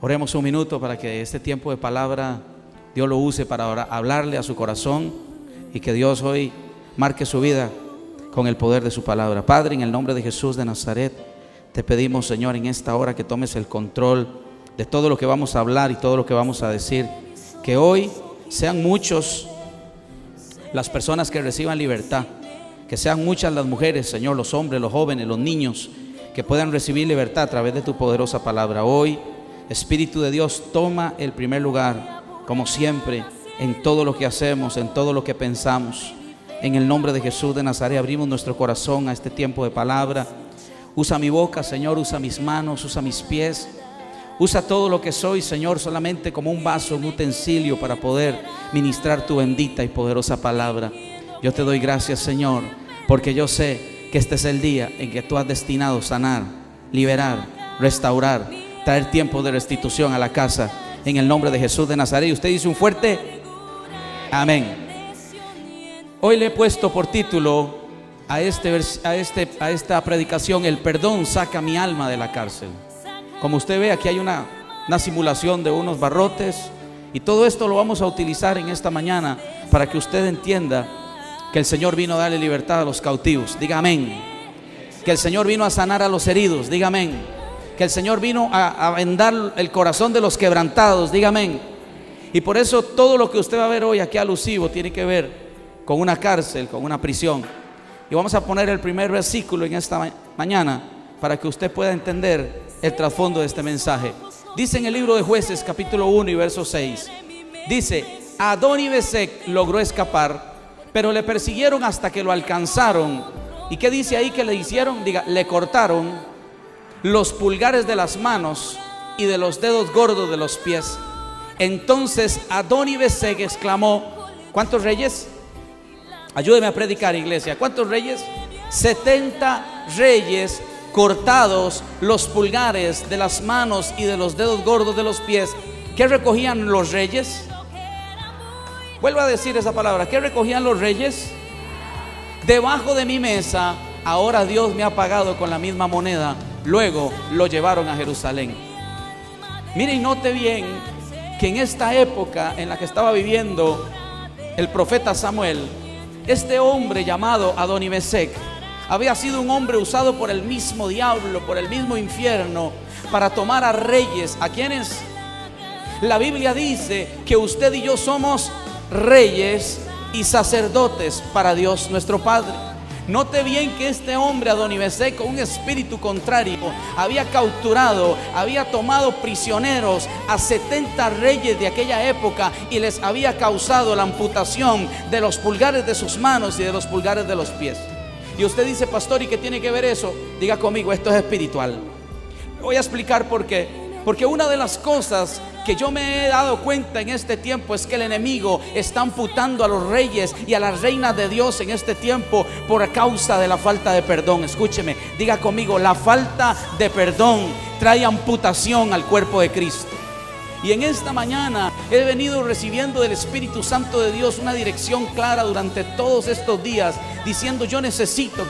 Oremos un minuto para que este tiempo de palabra Dios lo use para hablarle a su corazón y que Dios hoy marque su vida con el poder de su palabra. Padre, en el nombre de Jesús de Nazaret, te pedimos, Señor, en esta hora que tomes el control de todo lo que vamos a hablar y todo lo que vamos a decir. Que hoy sean muchos las personas que reciban libertad, que sean muchas las mujeres, Señor, los hombres, los jóvenes, los niños, que puedan recibir libertad a través de tu poderosa palabra. Hoy, Espíritu de Dios, toma el primer lugar, como siempre, en todo lo que hacemos, en todo lo que pensamos. En el nombre de Jesús de Nazaret abrimos nuestro corazón a este tiempo de palabra. Usa mi boca, Señor, usa mis manos, usa mis pies. Usa todo lo que soy, Señor, solamente como un vaso, un utensilio para poder ministrar tu bendita y poderosa palabra. Yo te doy gracias, Señor, porque yo sé que este es el día en que tú has destinado sanar, liberar, restaurar, traer tiempo de restitución a la casa. En el nombre de Jesús de Nazaret. Y usted dice un fuerte amén. Hoy le he puesto por título a esta predicación: el perdón saca mi alma de la cárcel. Como usted ve, aquí hay una simulación de unos barrotes, y todo esto lo vamos a utilizar en esta mañana para que usted entienda que el Señor vino a darle libertad a los cautivos. Diga amén. Que el Señor vino a sanar a los heridos. Diga amén. Que el Señor vino a vendar el corazón de los quebrantados. Diga amén. Y por eso todo lo que usted va a ver hoy aquí alusivo tiene que ver con una cárcel, con una prisión. Y vamos a poner el primer versículo en esta mañana para que usted pueda entender el trasfondo de este mensaje. Dice en el libro de Jueces, capítulo 1 y verso 6. Dice: Adoni-Bezek logró escapar, pero le persiguieron hasta que lo alcanzaron. ¿Y qué dice ahí que le hicieron? Diga, le cortaron los pulgares de las manos y de los dedos gordos de los pies. Entonces Adoni-Bezek exclamó: ¿cuántos reyes? Ayúdeme a predicar, iglesia. ¿Cuántos reyes? 70 reyes cortados los pulgares de las manos y de los dedos gordos de los pies. ¿Qué recogían los reyes? Vuelvo a decir esa palabra. ¿Qué recogían los reyes? Debajo de mi mesa, ahora Dios me ha pagado con la misma moneda. Luego lo llevaron a Jerusalén. Mire y note bien que en esta época en la que estaba viviendo el profeta Samuel, este hombre llamado Adoni-Bezek había sido un hombre usado por el mismo diablo, por el mismo infierno, para tomar a reyes. ¿A quiénes? La Biblia dice que usted y yo somos reyes y sacerdotes para Dios nuestro Padre. Note bien que este hombre Adoni-Bezek, con un espíritu contrario, había capturado, había tomado prisioneros a 70 reyes de aquella época y les había causado la amputación de los pulgares de sus manos y de los pulgares de los pies. Y usted dice: pastor, ¿y qué tiene que ver eso? Diga conmigo, esto es espiritual. Voy a explicar por qué. Porque una de las cosas que yo me he dado cuenta en este tiempo es que el enemigo está amputando a los reyes y a las reinas de Dios en este tiempo por causa de la falta de perdón. Escúcheme, diga conmigo: la falta de perdón trae amputación al cuerpo de Cristo. Y en esta mañana he venido recibiendo del Espíritu Santo de Dios una dirección clara durante todos estos días, diciendo: yo necesito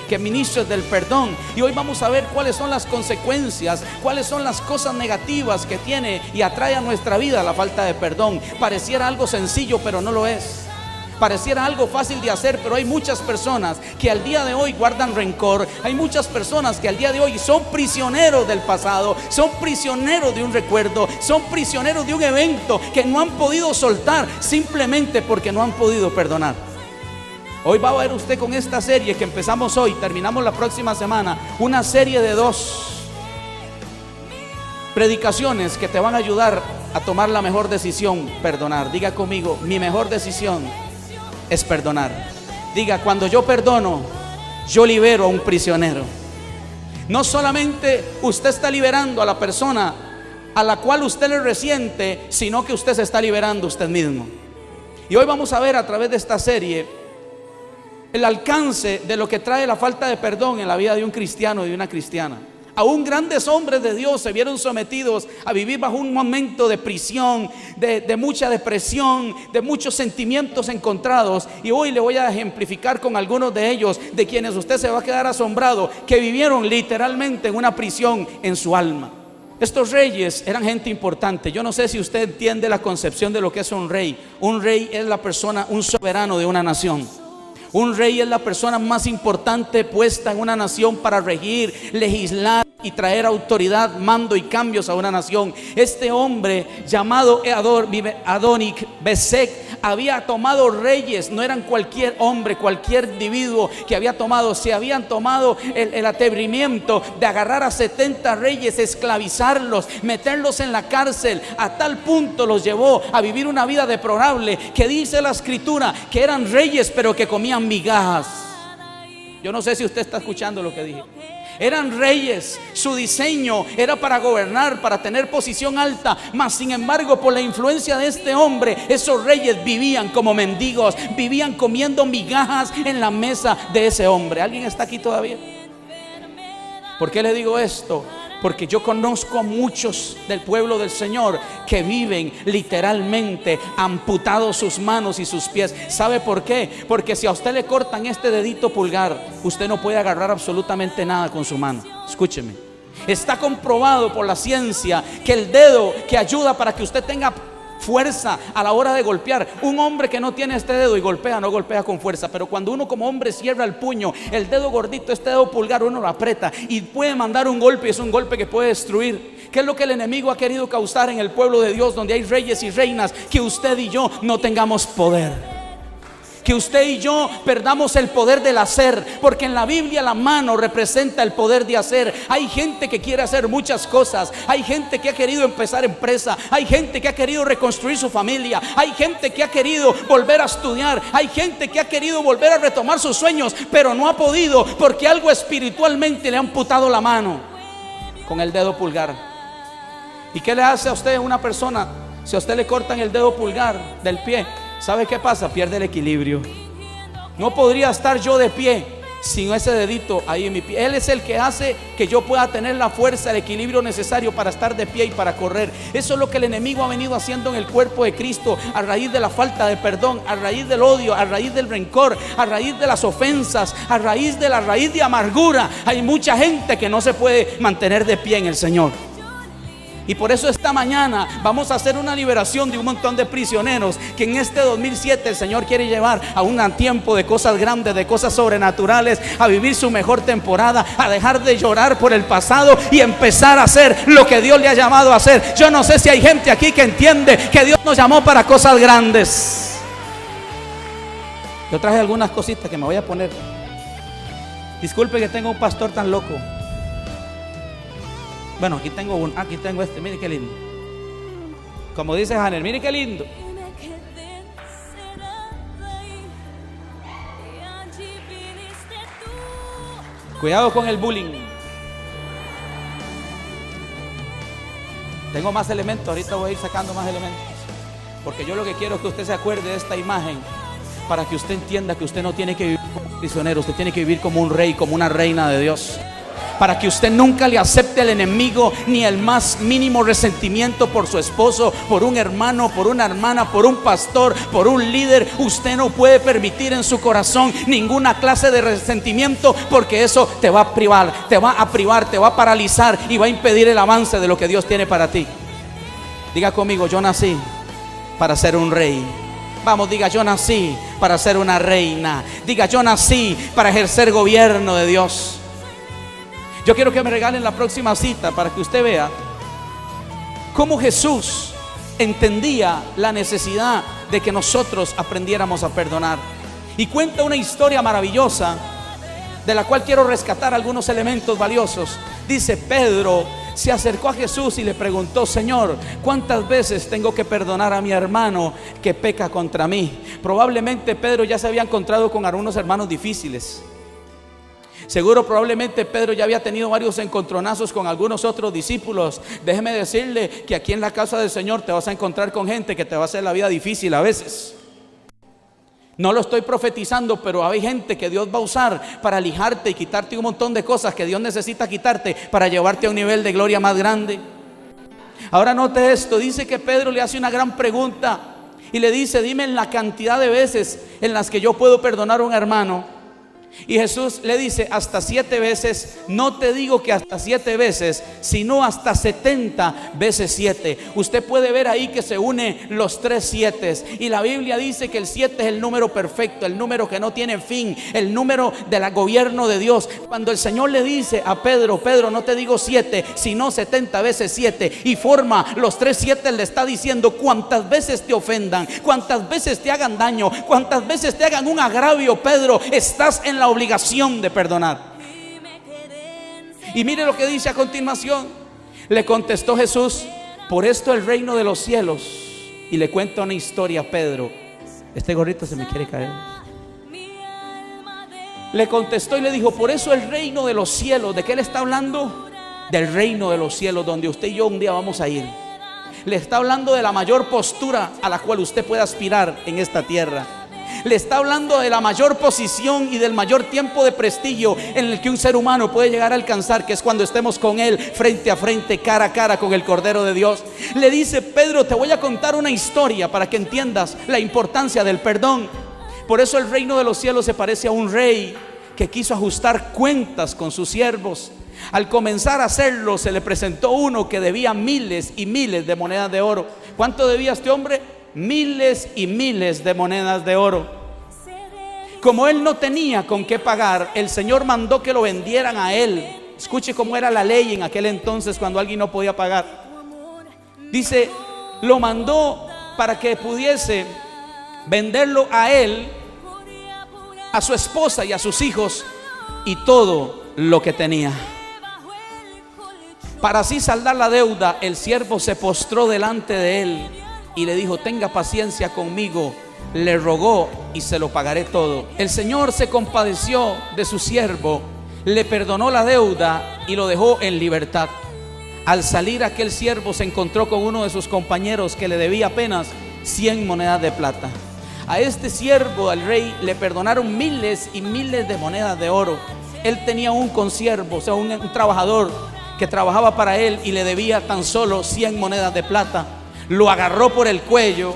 que ministres del perdón. Y hoy vamos a ver cuáles son las consecuencias, cuáles son las cosas negativas que tiene y atrae a nuestra vida la falta de perdón. Pareciera algo sencillo, pero no lo es. Pareciera algo fácil de hacer, pero hay muchas personas que al día de hoy guardan rencor. Hay muchas personas que al día de hoy son prisioneros del pasado, son prisioneros de un recuerdo, son prisioneros de un evento que no han podido soltar simplemente porque no han podido perdonar. Hoy va a ver usted con esta serie que empezamos hoy, terminamos la próxima semana, una serie de 2 predicaciones que te van a ayudar a tomar la mejor decisión: perdonar. Diga conmigo: mi mejor decisión es perdonar. Diga: cuando yo perdono, yo libero a un prisionero. No solamente usted está liberando a la persona a la cual usted le resiente, sino que usted se está liberando usted mismo. Y hoy vamos a ver a través de esta serie el alcance de lo que trae la falta de perdón en la vida de un cristiano y de una cristiana. Aún grandes hombres de Dios se vieron sometidos a vivir bajo un momento de prisión, de mucha depresión, de muchos sentimientos encontrados. Y hoy le voy a ejemplificar con algunos de ellos, de quienes usted se va a quedar asombrado, que vivieron literalmente en una prisión en su alma. Estos reyes eran gente importante. Yo no sé si usted entiende la concepción de lo que es un rey. Un rey es la persona, un soberano de una nación. Un rey es la persona más importante puesta en una nación para regir, legislar y traer autoridad, mando y cambios a una nación. Este hombre llamado Adonic Bezek había tomado reyes. No eran cualquier hombre, cualquier individuo que había tomado. Se habían tomado el atrevimiento de agarrar a 70 reyes, esclavizarlos, meterlos en la cárcel. A tal punto los llevó a vivir una vida deplorable, que dice la escritura que eran reyes pero que comían migajas. Yo no sé si usted está escuchando lo que dije. Eran reyes, su diseño era para gobernar, para tener posición alta, mas sin embargo por la influencia de este hombre, esos reyes vivían como mendigos, vivían comiendo migajas en la mesa de ese hombre. ¿Alguien está aquí todavía? ¿Por qué le digo esto? Porque yo conozco a muchos del pueblo del Señor que viven literalmente amputados sus manos y sus pies. ¿Sabe por qué? Porque si a usted le cortan este dedito pulgar, usted no puede agarrar absolutamente nada con su mano. Escúcheme. Está comprobado por la ciencia que el dedo que ayuda para que usted tenga fuerza a la hora de golpear, un hombre que no tiene este dedo y golpea, no golpea con fuerza, pero cuando uno como hombre cierra el puño, el dedo gordito, este dedo pulgar, uno lo aprieta y puede mandar un golpe, y es un golpe que puede destruir. ¿Qué es lo que el enemigo ha querido causar en el pueblo de Dios, donde hay reyes y reinas? Que usted y yo no tengamos poder, que usted y yo perdamos el poder del hacer, porque en la Biblia la mano representa el poder de hacer. Hay gente que quiere hacer muchas cosas, hay gente que ha querido empezar empresa, hay gente que ha querido reconstruir su familia, hay gente que ha querido volver a estudiar, hay gente que ha querido volver a retomar sus sueños, pero no ha podido porque algo espiritualmente le ha amputado la mano con el dedo pulgar. ¿Y qué le hace a usted una persona si a usted le cortan el dedo pulgar del pie? ¿Sabe qué pasa? Pierde el equilibrio. No podría estar yo de pie sin ese dedito ahí en mi pie. Él es el que hace que yo pueda tener la fuerza, el equilibrio necesario para estar de pie y para correr. Eso es lo que el enemigo ha venido haciendo en el cuerpo de Cristo, a raíz de la falta de perdón, a raíz del odio, a raíz del rencor, a raíz de las ofensas, a raíz de la raíz de amargura. Hay mucha gente que no se puede mantener de pie en el Señor. Y por eso esta mañana vamos a hacer una liberación de un montón de prisioneros que en este 2007 el Señor quiere llevar a un tiempo de cosas grandes, de cosas sobrenaturales, a vivir su mejor temporada, a dejar de llorar por el pasado y empezar a hacer lo que Dios le ha llamado a hacer. Yo no sé si hay gente aquí que entiende que Dios nos llamó para cosas grandes. Yo traje algunas cositas que me voy a poner. Disculpe que tengo un pastor tan loco. Bueno, aquí tengo este, mire qué lindo. Como dice Hanel, mire qué lindo. Cuidado con el bullying. Tengo más elementos, ahorita voy a ir sacando más elementos. Porque yo lo que quiero es que usted se acuerde de esta imagen, para que usted entienda que usted no tiene que vivir como prisionero, usted tiene que vivir como un rey, como una reina de Dios. Para que usted nunca le acepte al enemigo ni el más mínimo resentimiento por su esposo, por un hermano, por una hermana, por un pastor, por un líder. Usted no puede permitir en su corazón ninguna clase de resentimiento, porque eso te va a privar, te va a paralizar y va a impedir el avance de lo que Dios tiene para ti. Diga conmigo: yo nací para ser un rey. Vamos, diga: yo nací para ser una reina. Diga: yo nací para ejercer gobierno de Dios. Yo quiero que me regalen la próxima cita para que usted vea cómo Jesús entendía la necesidad de que nosotros aprendiéramos a perdonar. Y cuenta una historia maravillosa de la cual quiero rescatar algunos elementos valiosos. Dice: Pedro se acercó a Jesús y le preguntó: Señor, ¿cuántas veces tengo que perdonar a mi hermano que peca contra mí? Probablemente Pedro ya se había encontrado con algunos hermanos difíciles. Seguro, probablemente Pedro ya había tenido varios encontronazos con algunos otros discípulos. Déjeme decirle que aquí en la casa del Señor te vas a encontrar con gente que te va a hacer la vida difícil a veces. No lo estoy profetizando, pero hay gente que Dios va a usar para lijarte y quitarte un montón de cosas que Dios necesita quitarte para llevarte a un nivel de gloria más grande. Ahora note esto, dice que Pedro le hace una gran pregunta y le dice: dime la cantidad de veces en las que yo puedo perdonar a un hermano. Y Jesús le dice: hasta 7 veces, no te digo que hasta 7 veces, sino hasta 70 veces 7. Usted puede ver ahí que se une los 3 7s. Y la Biblia dice que el 7 es el número perfecto, el número que no tiene fin, el número del gobierno de Dios. Cuando el Señor le dice a Pedro: Pedro, no te digo 7, sino 70 veces 7, y forma los 3 7, le está diciendo: cuantas veces te ofendan, cuantas veces te hagan daño, cuantas veces te hagan un agravio, Pedro, estás en la obligación de perdonar. Y mire lo que dice a continuación. Le contestó Jesús: por esto el reino de los cielos. Y le cuenta una historia a Pedro. Este gorrito se me quiere caer. Le contestó y le dijo: por eso el reino de los cielos. ¿De qué le está hablando? Del reino de los cielos, donde usted y yo un día vamos a ir. Le está hablando de la mayor postura a la cual usted puede aspirar en esta tierra. Le está hablando de la mayor posición y del mayor tiempo de prestigio en el que un ser humano puede llegar a alcanzar, que es cuando estemos con Él frente a frente, cara a cara con el Cordero de Dios. Le dice: Pedro, te voy a contar una historia para que entiendas la importancia del perdón. Por eso el reino de los cielos se parece a un rey que quiso ajustar cuentas con sus siervos. Al comenzar a hacerlo, se le presentó uno que debía miles y miles de monedas de oro. ¿Cuánto debía este hombre? Miles y miles de monedas de oro. Como él no tenía con qué pagar, el Señor mandó que lo vendieran a él. Escuche cómo era la ley en aquel entonces cuando alguien no podía pagar. Dice, lo mandó para que pudiese venderlo a él, a su esposa y a sus hijos y todo lo que tenía. Para así saldar la deuda, el siervo se postró delante de él y le dijo: tenga paciencia conmigo. Le rogó: y se lo pagaré todo. El Señor se compadeció de su siervo, le perdonó la deuda y lo dejó en libertad. Al salir, aquel siervo se encontró con uno de sus compañeros que le debía apenas 100 monedas de plata. A este siervo, al rey, le perdonaron miles y miles de monedas de oro. Él tenía un consiervo, o sea, un trabajador que trabajaba para él y le debía tan solo 100 monedas de plata. Lo agarró por el cuello,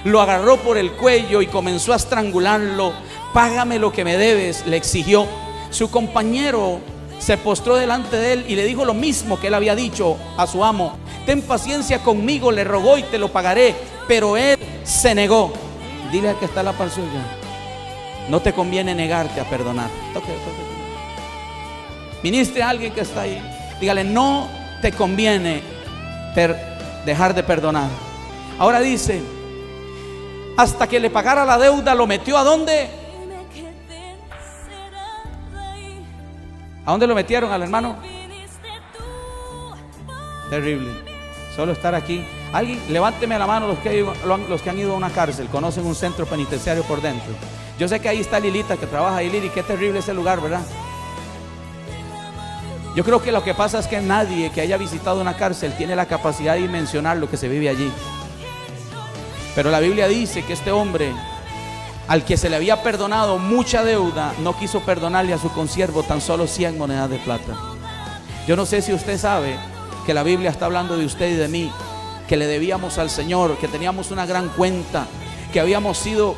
y comenzó a estrangularlo. Págame lo que me debes, le exigió. Su compañero se postró delante de él y le dijo lo mismo que él había dicho a su amo: ten paciencia conmigo, le rogó, y te lo pagaré. Pero él se negó. Dile al que está a la par suya: no te conviene negarte a perdonar. Toque. Ministre a alguien que está ahí, dígale: no te conviene dejar de perdonar. Ahora dice: hasta que le pagara la deuda, lo metió ¿a dónde? ¿A dónde lo metieron al hermano? Terrible. Solo estar aquí. Alguien, levánteme la mano los que han ido a una cárcel, conocen un centro penitenciario por dentro. Yo sé que ahí está Lilita, que trabaja ahí. Lili, qué terrible ese lugar, ¿verdad? Yo creo que lo que pasa es que nadie que haya visitado una cárcel tiene la capacidad de dimensionar lo que se vive allí. Pero la Biblia dice que este hombre, al que se le había perdonado mucha deuda, no quiso perdonarle a su consiervo tan solo 100 monedas de plata. Yo no sé si usted sabe que la Biblia está hablando de usted y de mí, que le debíamos al Señor, que teníamos una gran cuenta, que habíamos sido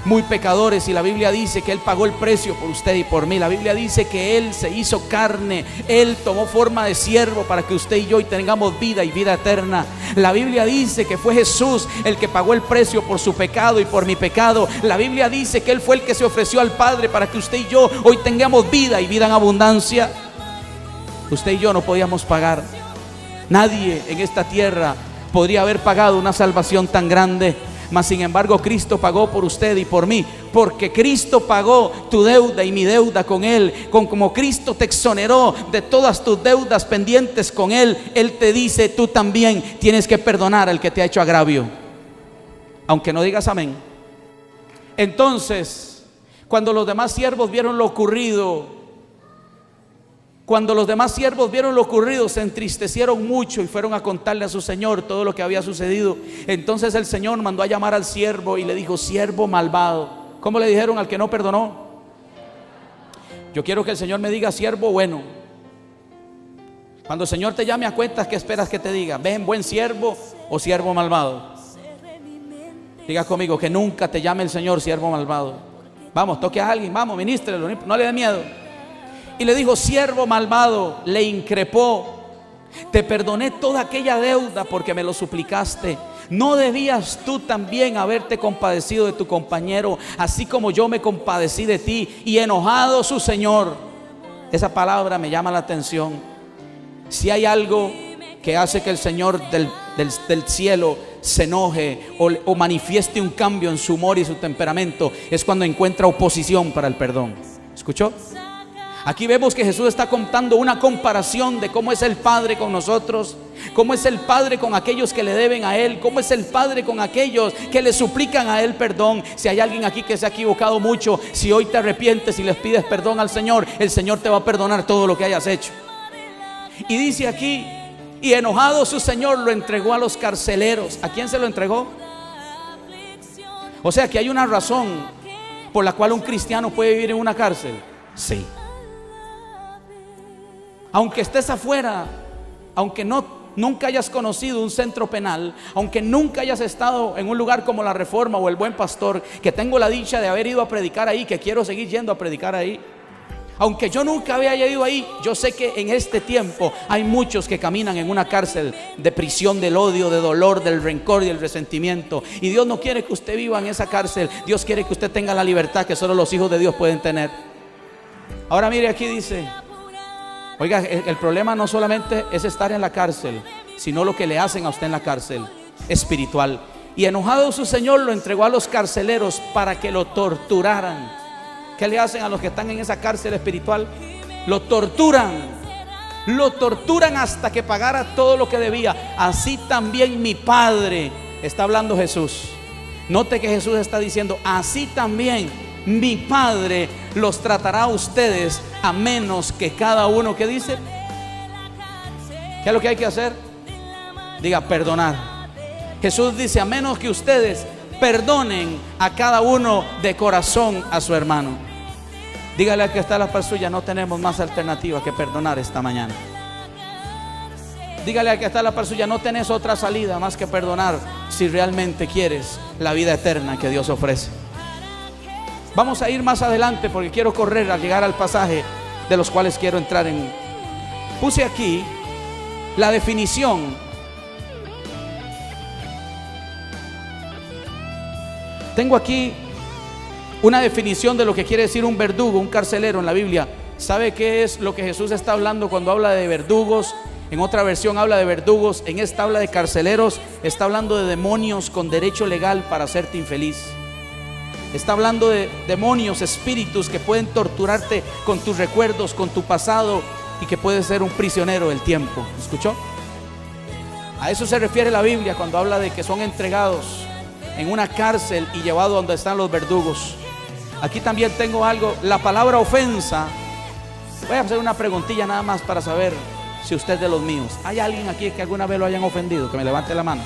muy pecadores, y la Biblia dice que Él pagó el precio por usted y por mí. La Biblia dice que Él se hizo carne, Él tomó forma de siervo para que usted y yo tengamos vida y vida eterna. La Biblia dice que fue Jesús el que pagó el precio por su pecado y por mi pecado. La Biblia dice que Él fue el que se ofreció al Padre para que usted y yo hoy tengamos vida y vida en abundancia. Usted y yo no podíamos pagar. Nadie en esta tierra podría haber pagado una salvación tan grande. Mas sin embargo Cristo pagó por usted y por mí, porque Cristo pagó tu deuda y mi deuda con Él. Como Cristo te exoneró de todas tus deudas pendientes con Él, Él te dice: tú también tienes que perdonar al que te ha hecho agravio, aunque no digas amén. Entonces, cuando los demás siervos vieron lo ocurrido, se entristecieron mucho y fueron a contarle a su señor todo lo que había sucedido. Entonces el Señor mandó a llamar al siervo y le dijo: siervo malvado. ¿Cómo le dijeron al que no perdonó? Yo quiero que el Señor me diga: siervo bueno. Cuando el Señor te llame a cuentas, ¿qué esperas que te diga? ¿Ven, buen siervo o siervo malvado? Diga conmigo: que nunca te llame el Señor siervo malvado. Vamos, toque a alguien, vamos, ministrelo, no le dé miedo. Y le dijo: siervo malvado, le increpó, te perdoné toda aquella deuda porque me lo suplicaste. ¿No debías tú también haberte compadecido de tu compañero, así como yo me compadecí de ti? Y enojado su señor. Esa palabra me llama la atención. Si hay algo que hace que el Señor del cielo se enoje o manifieste un cambio en su humor y su temperamento, es cuando encuentra oposición para el perdón. ¿Escuchó? Aquí vemos que Jesús está contando una comparación de cómo es el Padre con nosotros, cómo es el Padre con aquellos que le deben a Él, cómo es el Padre con aquellos que le suplican a Él perdón. Si hay alguien aquí que se ha equivocado mucho, si hoy te arrepientes y les pides perdón al Señor, el Señor te va a perdonar todo lo que hayas hecho. Y dice aquí: y enojado su Señor lo entregó a los carceleros. ¿A quién se lo entregó? O sea que hay una razón por la cual un cristiano puede vivir en una cárcel. Sí. Aunque estés afuera, aunque nunca hayas conocido un centro penal, aunque nunca hayas estado en un lugar como la Reforma o el Buen Pastor, que tengo la dicha de haber ido a predicar ahí, que quiero seguir yendo a predicar ahí, aunque yo nunca había ido ahí, yo sé que en este tiempo hay muchos que caminan en una cárcel de prisión del odio, de dolor, del rencor y del resentimiento. Y Dios no quiere que usted viva en esa cárcel. Dios quiere que usted tenga la libertad que solo los hijos de Dios pueden tener. Ahora mire, aquí dice: oiga, el problema no solamente es estar en la cárcel, sino lo que le hacen a usted en la cárcel espiritual. Y enojado su Señor lo entregó a los carceleros para que lo torturaran. ¿Qué le hacen a los que están en esa cárcel espiritual? Lo torturan hasta que pagara todo lo que debía. Así también mi Padre, está hablando Jesús. Note que Jesús está diciendo: así también mi Padre los tratará a ustedes, a menos que cada uno, ¿qué dice? ¿Qué es lo que hay que hacer? Diga: perdonar. Jesús dice: a menos que ustedes perdonen a cada uno de corazón a su hermano. Dígale al que está a la par suya: no tenemos más alternativa que perdonar esta mañana. Dígale al que está a la par suya: no tenés otra salida más que perdonar si realmente quieres la vida eterna que Dios ofrece. Vamos a ir más adelante porque quiero correr a llegar al pasaje de los cuales quiero entrar en. Puse aquí la definición. Tengo aquí una definición de lo que quiere decir un verdugo, un carcelero en la Biblia. ¿Sabe qué es lo que Jesús está hablando cuando habla de verdugos? En otra versión habla de verdugos, en esta habla de carceleros. Está hablando de demonios con derecho legal para hacerte infeliz. Está hablando de demonios, espíritus que pueden torturarte con tus recuerdos, con tu pasado, y que puedes ser un prisionero del tiempo. ¿Escuchó? A eso se refiere la Biblia cuando habla de que son entregados en una cárcel y llevados donde están los verdugos. Aquí también tengo algo, la palabra ofensa. Voy a hacer una preguntilla nada más para saber si usted es de los míos. ¿Hay alguien aquí que alguna vez lo hayan ofendido? Que me levante la mano.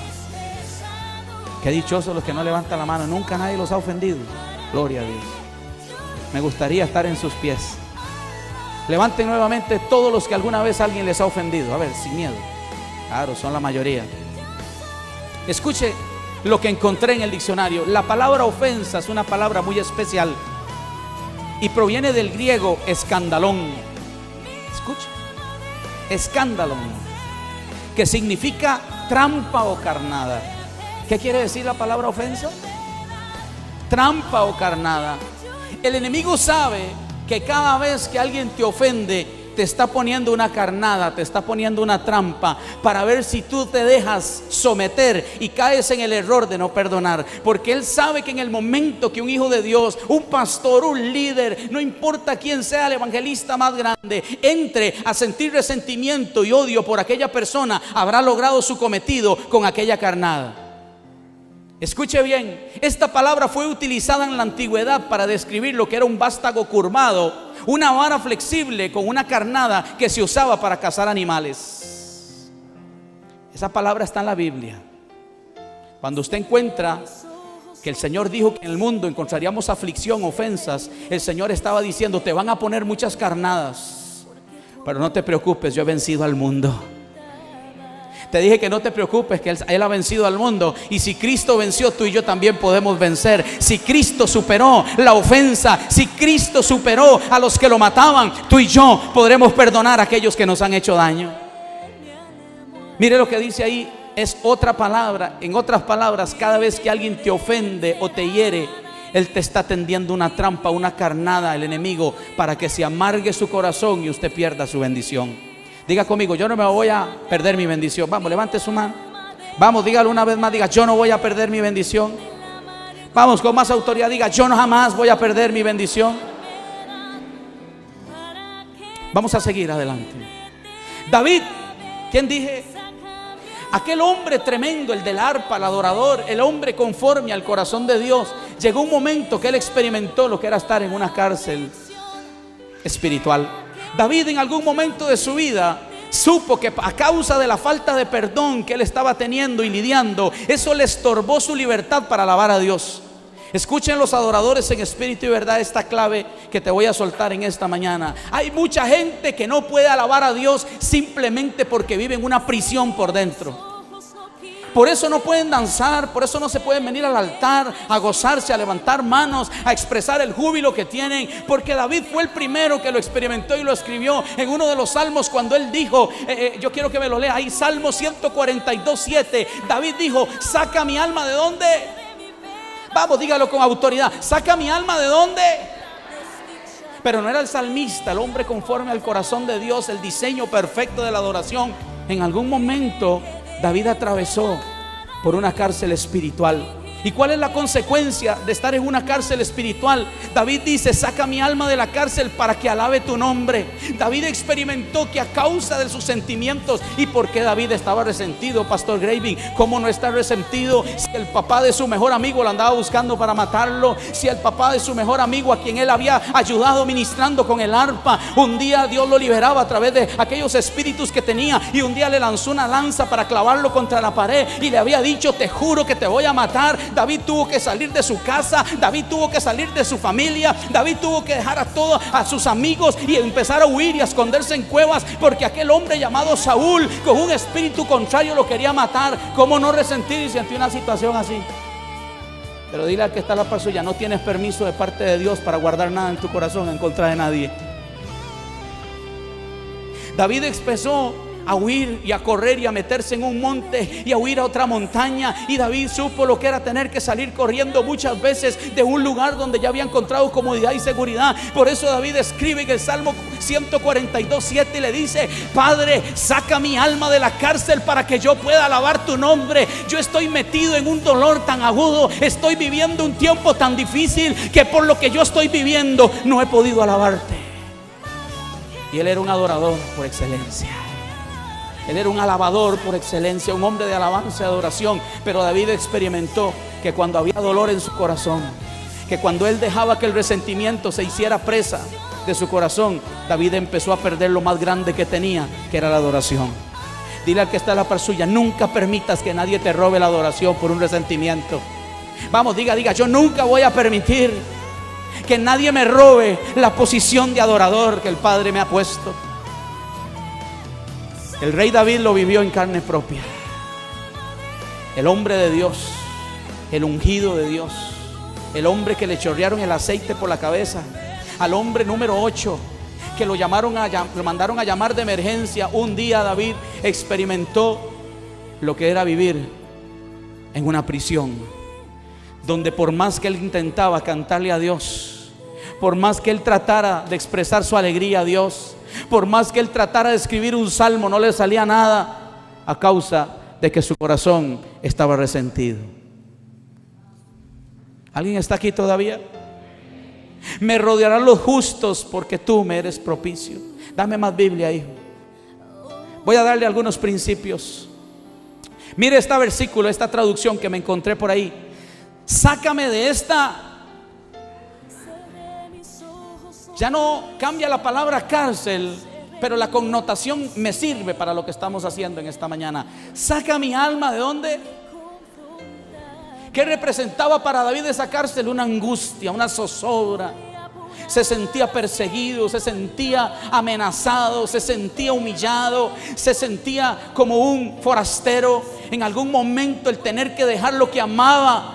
Qué dichosos los que no levantan la mano. Nunca nadie los ha ofendido. Gloria a Dios. Me gustaría estar en sus pies. Levanten nuevamente todos los que alguna vez alguien les ha ofendido. A ver, sin miedo. Claro, son la mayoría. Escuche lo que encontré en el diccionario. La palabra ofensa es una palabra muy especial y proviene del griego escandalón. Escuche, escandalón, que significa trampa o carnada. ¿Qué quiere decir la palabra ofensa? Trampa o carnada. El enemigo sabe que cada vez que alguien te ofende, te está poniendo una carnada, te está poniendo una trampa para ver si tú te dejas someter y caes en el error de no perdonar. Porque él sabe que en el momento que un hijo de Dios, un pastor, un líder, no importa quién sea el evangelista más grande, entre a sentir resentimiento y odio por aquella persona, habrá logrado su cometido con aquella carnada. Escuche bien, esta palabra fue utilizada en la antigüedad para describir lo que era un vástago curvado, una vara flexible con una carnada que se usaba para cazar animales. Esa palabra está en la Biblia. Cuando usted encuentra que el Señor dijo que en el mundo encontraríamos aflicción, ofensas, el Señor estaba diciendo: te van a poner muchas carnadas, pero no te preocupes, yo he vencido al mundo. Te dije que no te preocupes, que Él ha vencido al mundo. Y si Cristo venció, tú y yo también podemos vencer. Si Cristo superó la ofensa, si Cristo superó a los que lo mataban, tú y yo podremos perdonar a aquellos que nos han hecho daño. Mire lo que dice ahí, es otra palabra. En otras palabras, cada vez que alguien te ofende o te hiere, Él te está tendiendo una trampa, una carnada, el enemigo, para que se amargue su corazón y usted pierda su bendición. Diga conmigo, yo no me voy a perder mi bendición. Vamos, levante su mano. Vamos, dígalo una vez más, diga, yo no voy a perder mi bendición. Vamos, con más autoridad, diga, yo no jamás voy a perder mi bendición. Vamos a seguir adelante. David, ¿quién dije? Aquel hombre tremendo, el del arpa, el adorador, el hombre conforme al corazón de Dios. Llegó un momento que él experimentó lo que era estar en una cárcel espiritual. David en algún momento de su vida supo que a causa de la falta de perdón que él estaba teniendo y lidiando, eso le estorbó su libertad para alabar a Dios. Escuchen los adoradores en espíritu y verdad esta clave que te voy a soltar en esta mañana. Hay mucha gente que no puede alabar a Dios simplemente porque vive en una prisión por dentro. Por eso no pueden danzar, por eso no se pueden venir al altar a gozarse, a levantar manos, a expresar el júbilo que tienen. Porque David fue el primero que lo experimentó y lo escribió en uno de los salmos cuando él dijo, yo quiero que me lo lea ahí, Salmo 142:7. David dijo, saca mi alma, ¿de dónde? Vamos, dígalo con autoridad, saca mi alma, ¿de dónde? Pero no era el salmista, el hombre conforme al corazón de Dios, el diseño perfecto de la adoración. En algún momento David atravesó por una cárcel espiritual. ¿Y cuál es la consecuencia de estar en una cárcel espiritual? David dice, saca mi alma de la cárcel para que alabe tu nombre. David experimentó que a causa de sus sentimientos. ¿Y por qué David estaba resentido, Pastor Graving? ¿Cómo no estar resentido si el papá de su mejor amigo lo andaba buscando para matarlo? Si el papá de su mejor amigo, a quien él había ayudado ministrando con el arpa, un día Dios lo liberaba a través de aquellos espíritus que tenía, y un día le lanzó una lanza para clavarlo contra la pared y le había dicho, te juro que te voy a matar. David tuvo que salir de su casa, David tuvo que salir de su familia, David tuvo que dejar a todos, a sus amigos, y empezar a huir y a esconderse en cuevas, porque aquel hombre llamado Saúl, con un espíritu contrario, lo quería matar. ¿Cómo no resentir y sentir una situación así? Pero dile al que está a la par suya, no tienes permiso de parte de Dios para guardar nada en tu corazón en contra de nadie. David empezó a huir y a correr y a meterse en un monte y a huir a otra montaña. Y David supo lo que era tener que salir corriendo muchas veces de un lugar donde ya había encontrado comodidad y seguridad. Por eso David escribe en el Salmo 142:7 y le dice, Padre, saca mi alma de la cárcel para que yo pueda alabar tu nombre. Yo estoy metido en un dolor tan agudo, estoy viviendo un tiempo tan difícil que por lo que yo estoy viviendo no he podido alabarte. Y él era un adorador por excelencia. Él era un alabador por excelencia, un hombre de alabanza y adoración. Pero David experimentó que cuando había dolor en su corazón, que cuando él dejaba que el resentimiento se hiciera presa de su corazón, David empezó a perder lo más grande que tenía, que era la adoración. Dile al que está a la par suya, nunca permitas que nadie te robe la adoración por un resentimiento. Vamos, diga, yo nunca voy a permitir que nadie me robe la posición de adorador que el Padre me ha puesto. El rey David lo vivió en carne propia. El hombre de Dios, el ungido de Dios, el hombre que le chorrearon el aceite por la cabeza, al hombre número 8 que lo mandaron a llamar de emergencia. Un día David experimentó lo que era vivir en una prisión, donde por más que él intentaba cantarle a Dios, por más que él tratara de expresar su alegría a Dios, por más que él tratara de escribir un salmo, no le salía nada, a causa de que su corazón estaba resentido. ¿Alguien está aquí todavía? Me rodearán los justos porque tú me eres propicio. Dame más Biblia, hijo. Voy a darle algunos principios. Mire este versículo, esta traducción que me encontré por ahí. Sácame de esta. Ya no cambia la palabra cárcel, pero la connotación me sirve para lo que estamos haciendo en esta mañana. Saca mi alma, ¿de dónde? ¿Qué representaba para David esa cárcel? Una angustia, una zozobra. se sentía perseguido, se sentía amenazado, se sentía humillado, se sentía como un forastero. En algún momento el tener que dejar lo que amaba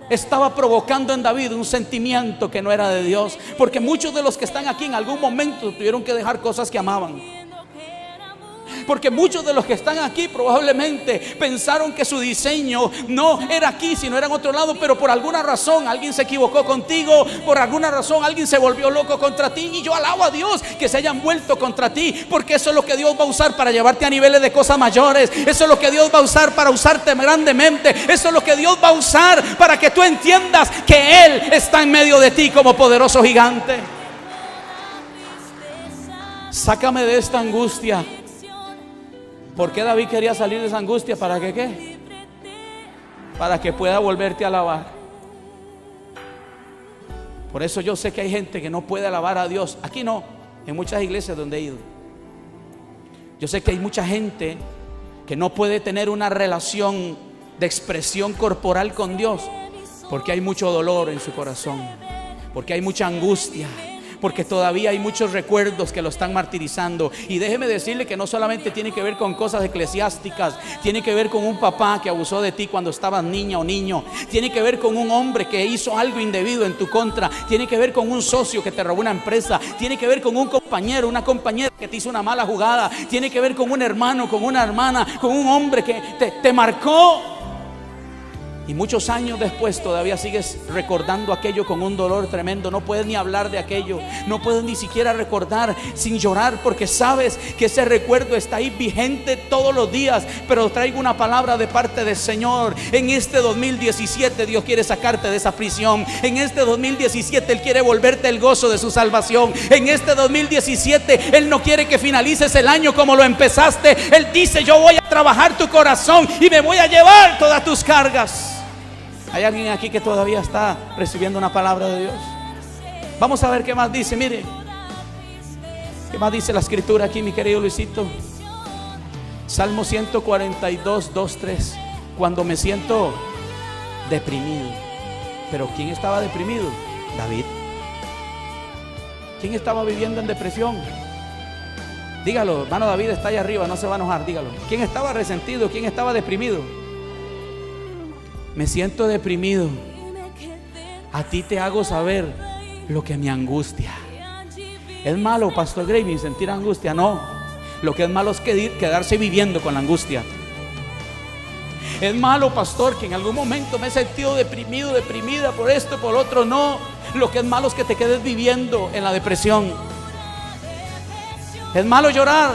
estaba provocando en David un sentimiento que no era de Dios, porque muchos de los que están aquí en algún momento tuvieron que dejar cosas que amaban. Porque muchos de los que están aquí probablemente pensaron que su diseño no era aquí, sino era en otro lado, pero por alguna razón alguien se equivocó contigo, por alguna razón alguien se volvió loco contra ti. Y yo alabo a Dios que se hayan vuelto contra ti, porque eso es lo que Dios va a usar para llevarte a niveles de cosas mayores. Eso es lo que Dios va a usar para usarte grandemente. Eso es lo que Dios va a usar para que tú entiendas que Él está en medio de ti como poderoso gigante. Sácame de esta angustia. ¿Por qué David quería salir de esa angustia? ¿Para que qué? Para que pueda volverte a alabar. Por eso yo sé que hay gente que no puede alabar a Dios. Aquí no, en muchas iglesias donde he ido. Yo sé que hay mucha gente que no puede tener una relación de expresión corporal con Dios, porque hay mucho dolor en su corazón, porque hay mucha angustia, porque todavía hay muchos recuerdos que lo están martirizando. Y déjeme decirle que no solamente tiene que ver con cosas eclesiásticas, tiene que ver con un papá que abusó de ti cuando estabas niña o niño, tiene que ver con un hombre que hizo algo indebido en tu contra, tiene que ver con un socio que te robó una empresa, tiene que ver con un compañero, una compañera que te hizo una mala jugada, tiene que ver con un hermano, con una hermana, con un hombre que te marcó. Y muchos años después todavía sigues recordando aquello con un dolor tremendo. No puedes ni hablar de aquello, no puedes ni siquiera recordar sin llorar, porque sabes que ese recuerdo está ahí vigente todos los días. Pero traigo una palabra de parte del Señor. En este 2017 Dios quiere sacarte de esa prisión. En este 2017 Él quiere volverte el gozo de su salvación. En este 2017 Él no quiere que finalices el año como lo empezaste. Él dice: yo voy a trabajar tu corazón y me voy a llevar todas tus cargas. ¿Hay alguien aquí que todavía está recibiendo una palabra de Dios? Vamos a ver qué más dice. Mire, qué más dice la escritura aquí, mi querido Luisito. Salmo 142, 2, 3. Cuando me siento deprimido. Pero ¿quién estaba deprimido? David. ¿Quién estaba viviendo en depresión? Dígalo, hermano. David está ahí arriba, no se va a enojar, dígalo. ¿Quién estaba resentido? ¿Quién estaba deprimido? Me siento deprimido. A ti te hago saber lo que me angustia. ¿Es malo, Pastor Graving, sentir angustia? No. Lo que es malo es quedarse viviendo con la angustia. ¿Es malo, pastor, que en algún momento me he sentido deprimido, deprimida por esto, por otro? No. Lo que es malo es que te quedes viviendo en la depresión. ¿Es malo llorar?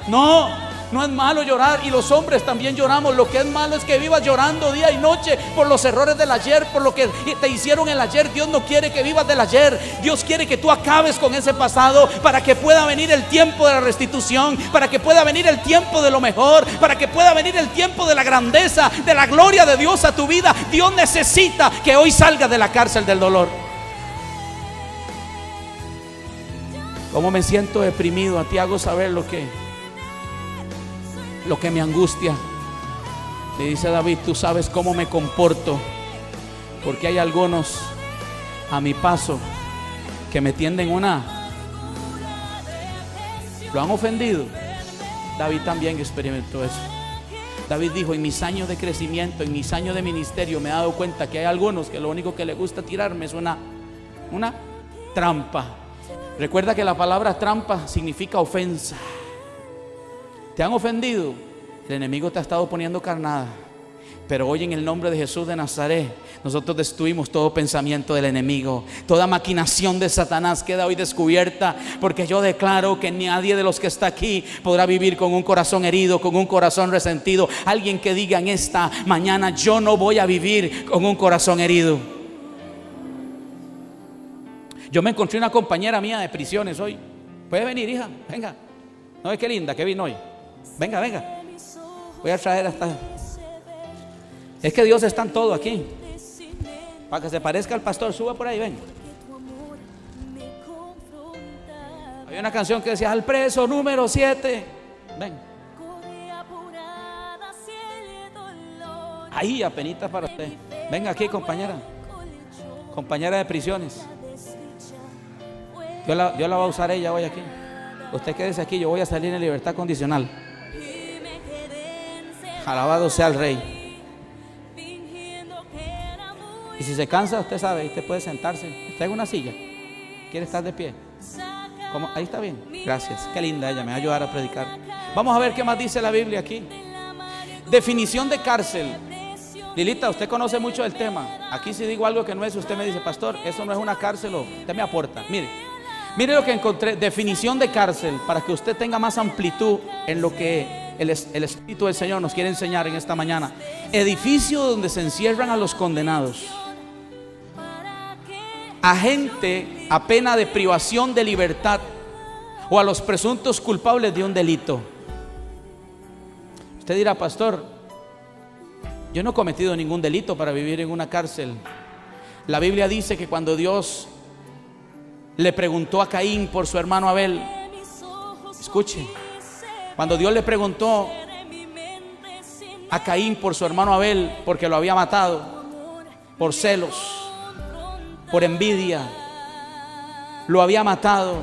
No. No es malo llorar, y los hombres también lloramos. Lo que es malo es que vivas llorando día y noche por los errores del ayer, por lo que te hicieron el ayer. Dios no quiere que vivas del ayer. Dios quiere que tú acabes con ese pasado, para que pueda venir el tiempo de la restitución, para que pueda venir el tiempo de lo mejor, para que pueda venir el tiempo de la grandeza, de la gloria de Dios a tu vida. Dios necesita que hoy salgas de la cárcel del dolor. ¿Cómo me siento deprimido? A ti hago saber lo que me angustia. Le dice David: tú sabes cómo me comporto, porque hay algunos a mi paso que me tienden una. Lo han ofendido. David también experimentó eso. David dijo: en mis años de crecimiento, en mis años de ministerio, me he dado cuenta que hay algunos que lo único que les gusta tirarme es una trampa. Recuerda que la palabra trampa significa ofensa. ¿Te han ofendido? El enemigo te ha estado poniendo carnada. Pero hoy, en el nombre de Jesús de Nazaret, nosotros destruimos todo pensamiento del enemigo. Toda maquinación de Satanás queda hoy descubierta, porque yo declaro que nadie de los que está aquí podrá vivir con un corazón herido, con un corazón resentido. Alguien que diga en esta mañana: yo no voy a vivir con un corazón herido. Yo me encontré una compañera mía de prisiones hoy. ¿Puede venir, hija? Venga. ¿No ves qué linda que vino hoy? Venga, venga. Voy a traer hasta... Es que Dios está en todo aquí. Para que se parezca al pastor, suba por ahí, ven. Había una canción que decía: al preso número 7. Ven. Ahí, apenita para usted. Venga aquí, compañera. Compañera de prisiones. Dios la va a usar ella hoy aquí. Usted quédese aquí, yo voy a salir en libertad condicional. Alabado sea el Rey. Y si se cansa, usted sabe, usted puede sentarse. Está en una silla. ¿Quiere estar de pie? ¿Cómo? Ahí está bien. Gracias. Qué linda ella, me va a ayudar a predicar. Vamos a ver qué más dice la Biblia aquí. Definición de cárcel. Lilita, usted conoce mucho del tema. Aquí si digo algo que no es, usted me dice, pastor, eso no es una cárcel, o usted me aporta. Mire lo que encontré. Definición de cárcel, para que usted tenga más amplitud en lo que el Espíritu del Señor nos quiere enseñar en esta mañana. Edificio donde se encierran a los condenados, a gente a pena de privación de libertad o a los presuntos culpables de un delito. Usted dirá, pastor, yo no he cometido ningún delito para vivir en una cárcel. La Biblia dice que cuando Dios le preguntó a Caín por su hermano Abel, escuche, cuando Dios le preguntó a Caín por su hermano Abel, porque lo había matado por celos, por envidia, lo había matado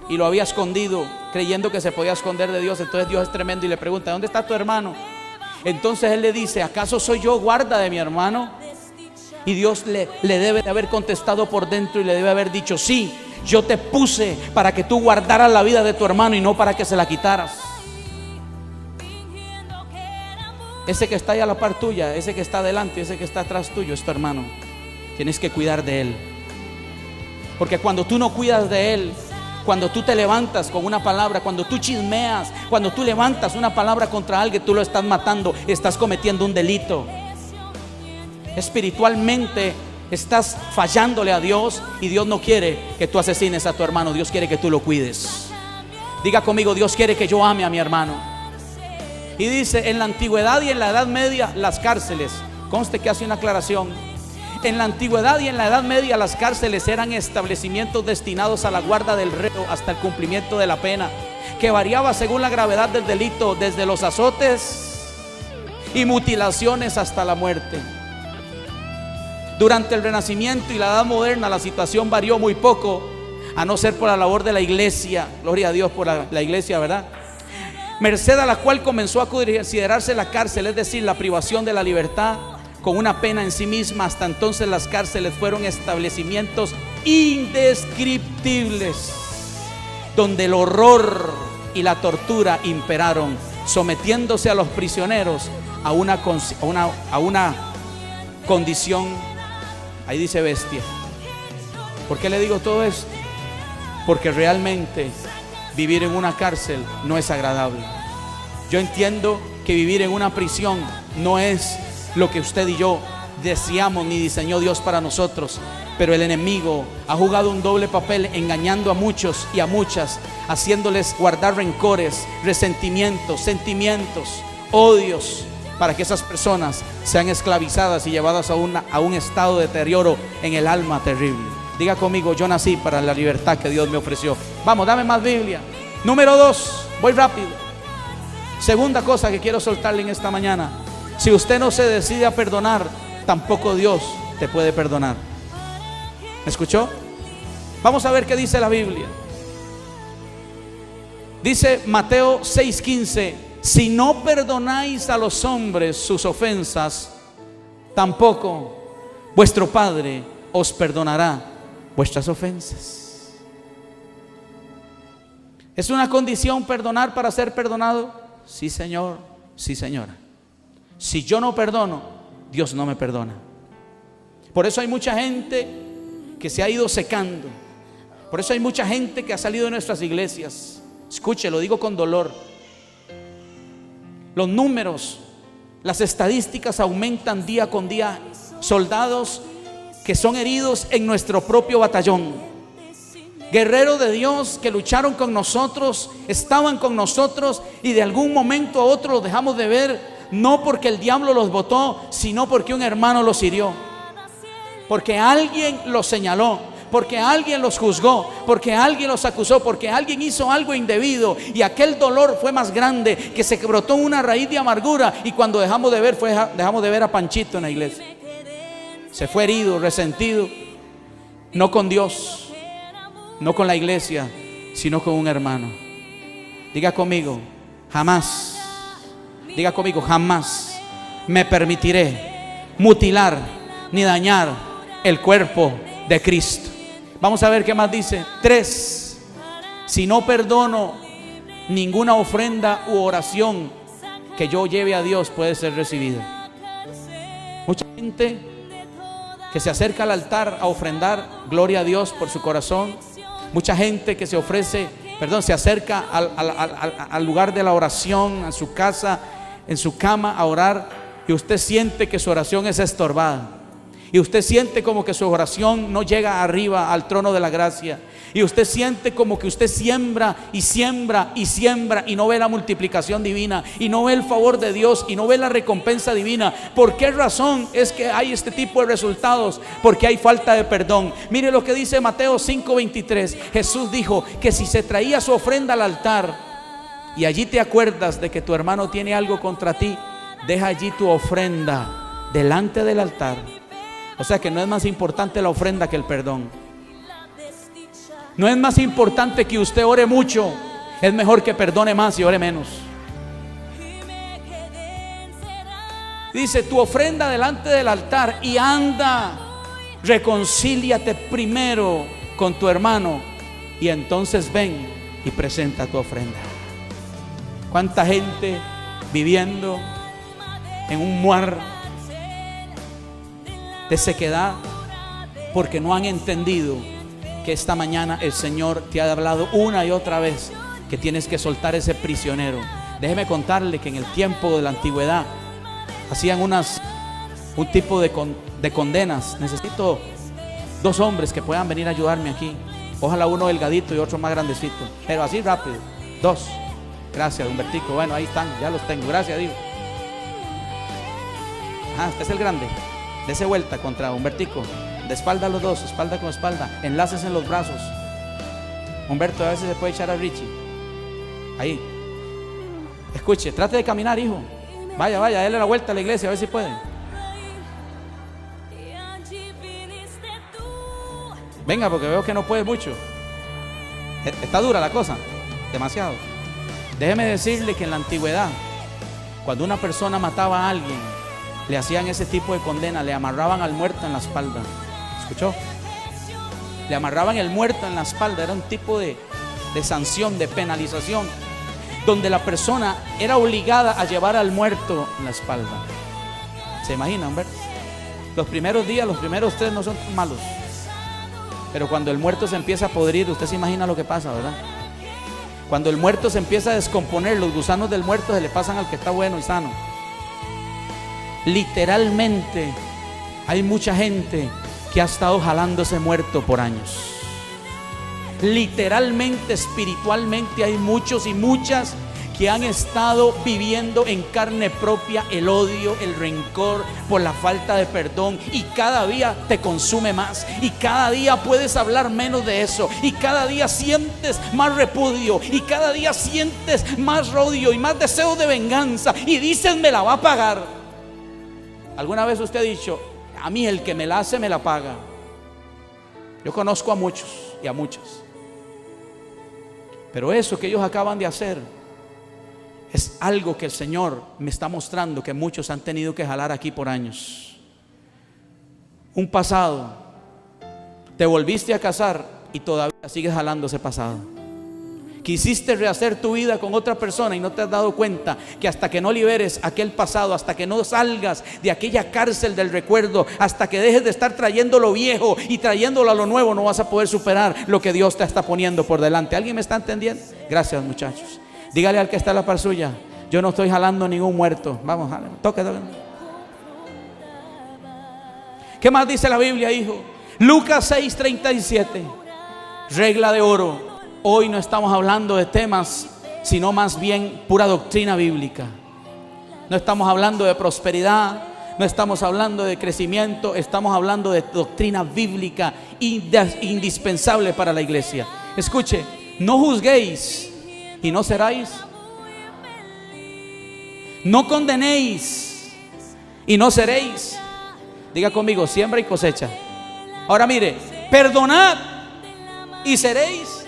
y lo había escondido, creyendo que se podía esconder de Dios. Entonces Dios es tremendo y le pregunta, ¿dónde está tu hermano? Entonces él le dice, ¿acaso soy yo guarda de mi hermano? Y Dios le debe de haber contestado por dentro y le debe haber dicho, sí, yo te puse para que tú guardaras la vida de tu hermano y no para que se la quitaras. Ese que está ahí a la par tuya, ese que está adelante, ese que está atrás tuyo es tu hermano. Tienes que cuidar de él. Porque cuando tú no cuidas de él, cuando tú te levantas con una palabra, cuando tú chismeas, cuando tú levantas una palabra contra alguien, tú lo estás matando, estás cometiendo un delito. Espiritualmente estás fallándole a Dios y Dios no quiere que tú asesines a tu hermano. Dios quiere que tú lo cuides. Diga conmigo, Dios quiere que yo ame a mi hermano. Y dice, en la antigüedad y en la Edad Media, las cárceles, conste que hace una aclaración. En la antigüedad y en la Edad Media, las cárceles eran establecimientos destinados a la guarda del reo hasta el cumplimiento de la pena, que variaba según la gravedad del delito, desde los azotes y mutilaciones hasta la muerte. Durante el Renacimiento y la Edad Moderna, la situación varió muy poco, a no ser por la labor de la iglesia. Gloria a Dios por la iglesia, ¿verdad? Merced a la cual comenzó a considerarse la cárcel, es decir, la privación de la libertad, con una pena en sí misma. Hasta entonces las cárceles fueron establecimientos indescriptibles, donde el horror y la tortura imperaron, sometiéndose a los prisioneros a una condición, ahí dice bestia. ¿Por qué le digo todo esto? Porque realmente vivir en una cárcel no es agradable. Yo entiendo que vivir en una prisión no es lo que usted y yo deseamos ni diseñó Dios para nosotros, pero el enemigo ha jugado un doble papel, engañando a muchos y a muchas, haciéndoles guardar rencores, resentimientos, sentimientos, odios, para que esas personas sean esclavizadas y llevadas a un estado de deterioro en el alma terrible. Diga conmigo, yo nací para la libertad que Dios me ofreció. Vamos, dame más Biblia. Número 2, voy rápido. Segunda cosa que quiero soltarle en esta mañana: si usted no se decide a perdonar, tampoco Dios te puede perdonar. ¿Me escuchó? Vamos a ver qué dice la Biblia. Dice Mateo 6:15: si no perdonáis a los hombres sus ofensas, tampoco vuestro Padre os perdonará vuestras ofensas. ¿Es una condición perdonar para ser perdonado? Sí, Señor, sí, señora. Si yo no perdono, Dios no me perdona. Por eso hay mucha gente que se ha ido secando. Por eso hay mucha gente que ha salido de nuestras iglesias. Escuche, lo digo con dolor. Los números, las estadísticas aumentan día con día. Soldados que son heridos en nuestro propio batallón, guerreros de Dios que lucharon con nosotros, estaban con nosotros y de algún momento a otro los dejamos de ver, no porque el diablo los botó, sino porque un hermano los hirió, porque alguien los señaló, porque alguien los juzgó, porque alguien los acusó, porque alguien hizo algo indebido, y aquel dolor fue más grande, que se brotó una raíz de amargura, y cuando dejamos de ver a Panchito en la iglesia. Se fue herido, resentido, no con Dios, no con la iglesia, sino con un hermano. Diga conmigo, jamás, diga conmigo, jamás me permitiré mutilar ni dañar el cuerpo de Cristo. Vamos a ver qué más dice. 3, si no perdono, ninguna ofrenda u oración que yo lleve a Dios puede ser recibida. Mucha gente que se acerca al altar a ofrendar gloria a Dios por su corazón. Mucha gente que se acerca al lugar de la oración, a su casa, en su cama a orar, y usted siente que su oración es estorbada. Y usted siente como que su oración no llega arriba al trono de la gracia. Y usted siente como que usted siembra y siembra y siembra y no ve la multiplicación divina, y no ve el favor de Dios, y no ve la recompensa divina. ¿Por qué razón es que hay este tipo de resultados? Porque hay falta de perdón. Mire lo que dice Mateo 5:23. Jesús dijo que si se traía su ofrenda al altar y allí te acuerdas de que tu hermano tiene algo contra ti, deja allí tu ofrenda delante del altar. O sea que no es más importante la ofrenda que el perdón. No es más importante que usted ore mucho. Es mejor que perdone más y ore menos. Dice, tu ofrenda delante del altar y anda, reconcíliate primero con tu hermano y entonces ven y presenta tu ofrenda. ¿Cuánta gente viviendo en un mar de sequedad porque no han entendido que esta mañana el Señor te ha hablado una y otra vez que tienes que soltar ese prisionero? Déjeme contarle que en el tiempo de la antigüedad hacían un tipo de condenas. Necesito 2 hombres que puedan venir a ayudarme aquí. Ojalá uno delgadito y otro más grandecito, pero así rápido. 2. Gracias, Humbertico. Bueno, ahí están, ya los tengo. Gracias, Dios. Este es el grande. Dese vuelta contra Humbertico. De espalda a los 2, espalda con espalda. Enlaces en los brazos. Humberto, a veces se puede echar a Richie. Ahí. Escuche, trate de caminar, hijo. Vaya, déle la vuelta a la iglesia, a ver si puede. Venga, porque veo que no puede mucho. Está dura la cosa, demasiado. Déjeme decirle que en la antigüedad, cuando una persona mataba a alguien, le hacían ese tipo de condena. Le amarraban al muerto en la espalda. ¿Escuchó? Le amarraban el muerto en la espalda. Era un tipo de sanción, de penalización, donde la persona era obligada a llevar al muerto en la espalda. ¿Se imaginan, ver? Los primeros días, los primeros 3 no son tan malos, pero cuando el muerto se empieza a podrir, usted se imagina lo que pasa, ¿verdad? Cuando el muerto se empieza a descomponer, los gusanos del muerto se le pasan al que está bueno y sano. Literalmente hay mucha gente que ha estado jalando ese muerto por años. Literalmente, espiritualmente, hay muchos y muchas que han estado viviendo en carne propia el odio, el rencor por la falta de perdón, y cada día te consume más, y cada día puedes hablar menos de eso, y cada día sientes más repudio, y cada día sientes más odio y más deseo de venganza, y dices, me la va a pagar. ¿Alguna vez usted ha dicho, a mí el que me la hace me la paga? Yo conozco a muchos y a muchas, pero eso que ellos acaban de hacer es algo que el Señor me está mostrando que muchos han tenido que jalar aquí por años. Un pasado, te volviste a casar y todavía sigues jalando ese pasado. Quisiste rehacer tu vida con otra persona y no te has dado cuenta que hasta que no liberes aquel pasado, hasta que no salgas de aquella cárcel del recuerdo, hasta que dejes de estar trayendo lo viejo y trayéndolo a lo nuevo, no vas a poder superar lo que Dios te está poniendo por delante. ¿Alguien me está entendiendo? Gracias, muchachos. Dígale al que está a la par suya, yo no estoy jalando ningún muerto. Vamos, toque. ¿Qué más dice la Biblia, hijo? Lucas 6:37. Regla de oro. Hoy no estamos hablando de temas, sino más bien pura doctrina bíblica. No estamos hablando de prosperidad, no estamos hablando de crecimiento, estamos hablando de doctrina bíblica indispensable para la iglesia. Escuche, no juzguéis y no seráis, no condenéis y no seréis. Diga conmigo, siembra y cosecha. Ahora mire, perdonad y seréis.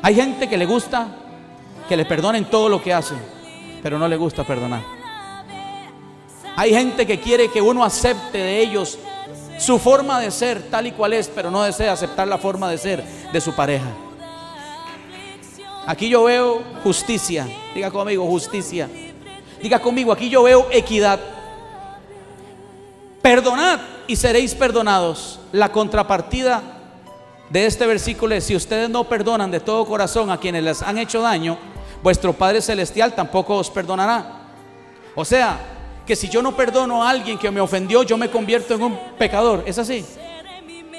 Hay gente que le gusta que le perdonen todo lo que hace, pero no le gusta perdonar. Hay gente que quiere que uno acepte de ellos su forma de ser tal y cual es, pero no desea aceptar la forma de ser de su pareja. Aquí yo veo justicia. Diga conmigo, justicia. Diga conmigo, aquí yo veo equidad. Perdonad y seréis perdonados. La contrapartida de este versículo es: si ustedes no perdonan de todo corazón a quienes les han hecho daño, vuestro Padre Celestial tampoco os perdonará. O sea, que si yo no perdono a alguien que me ofendió, yo me convierto en un pecador. ¿Es así?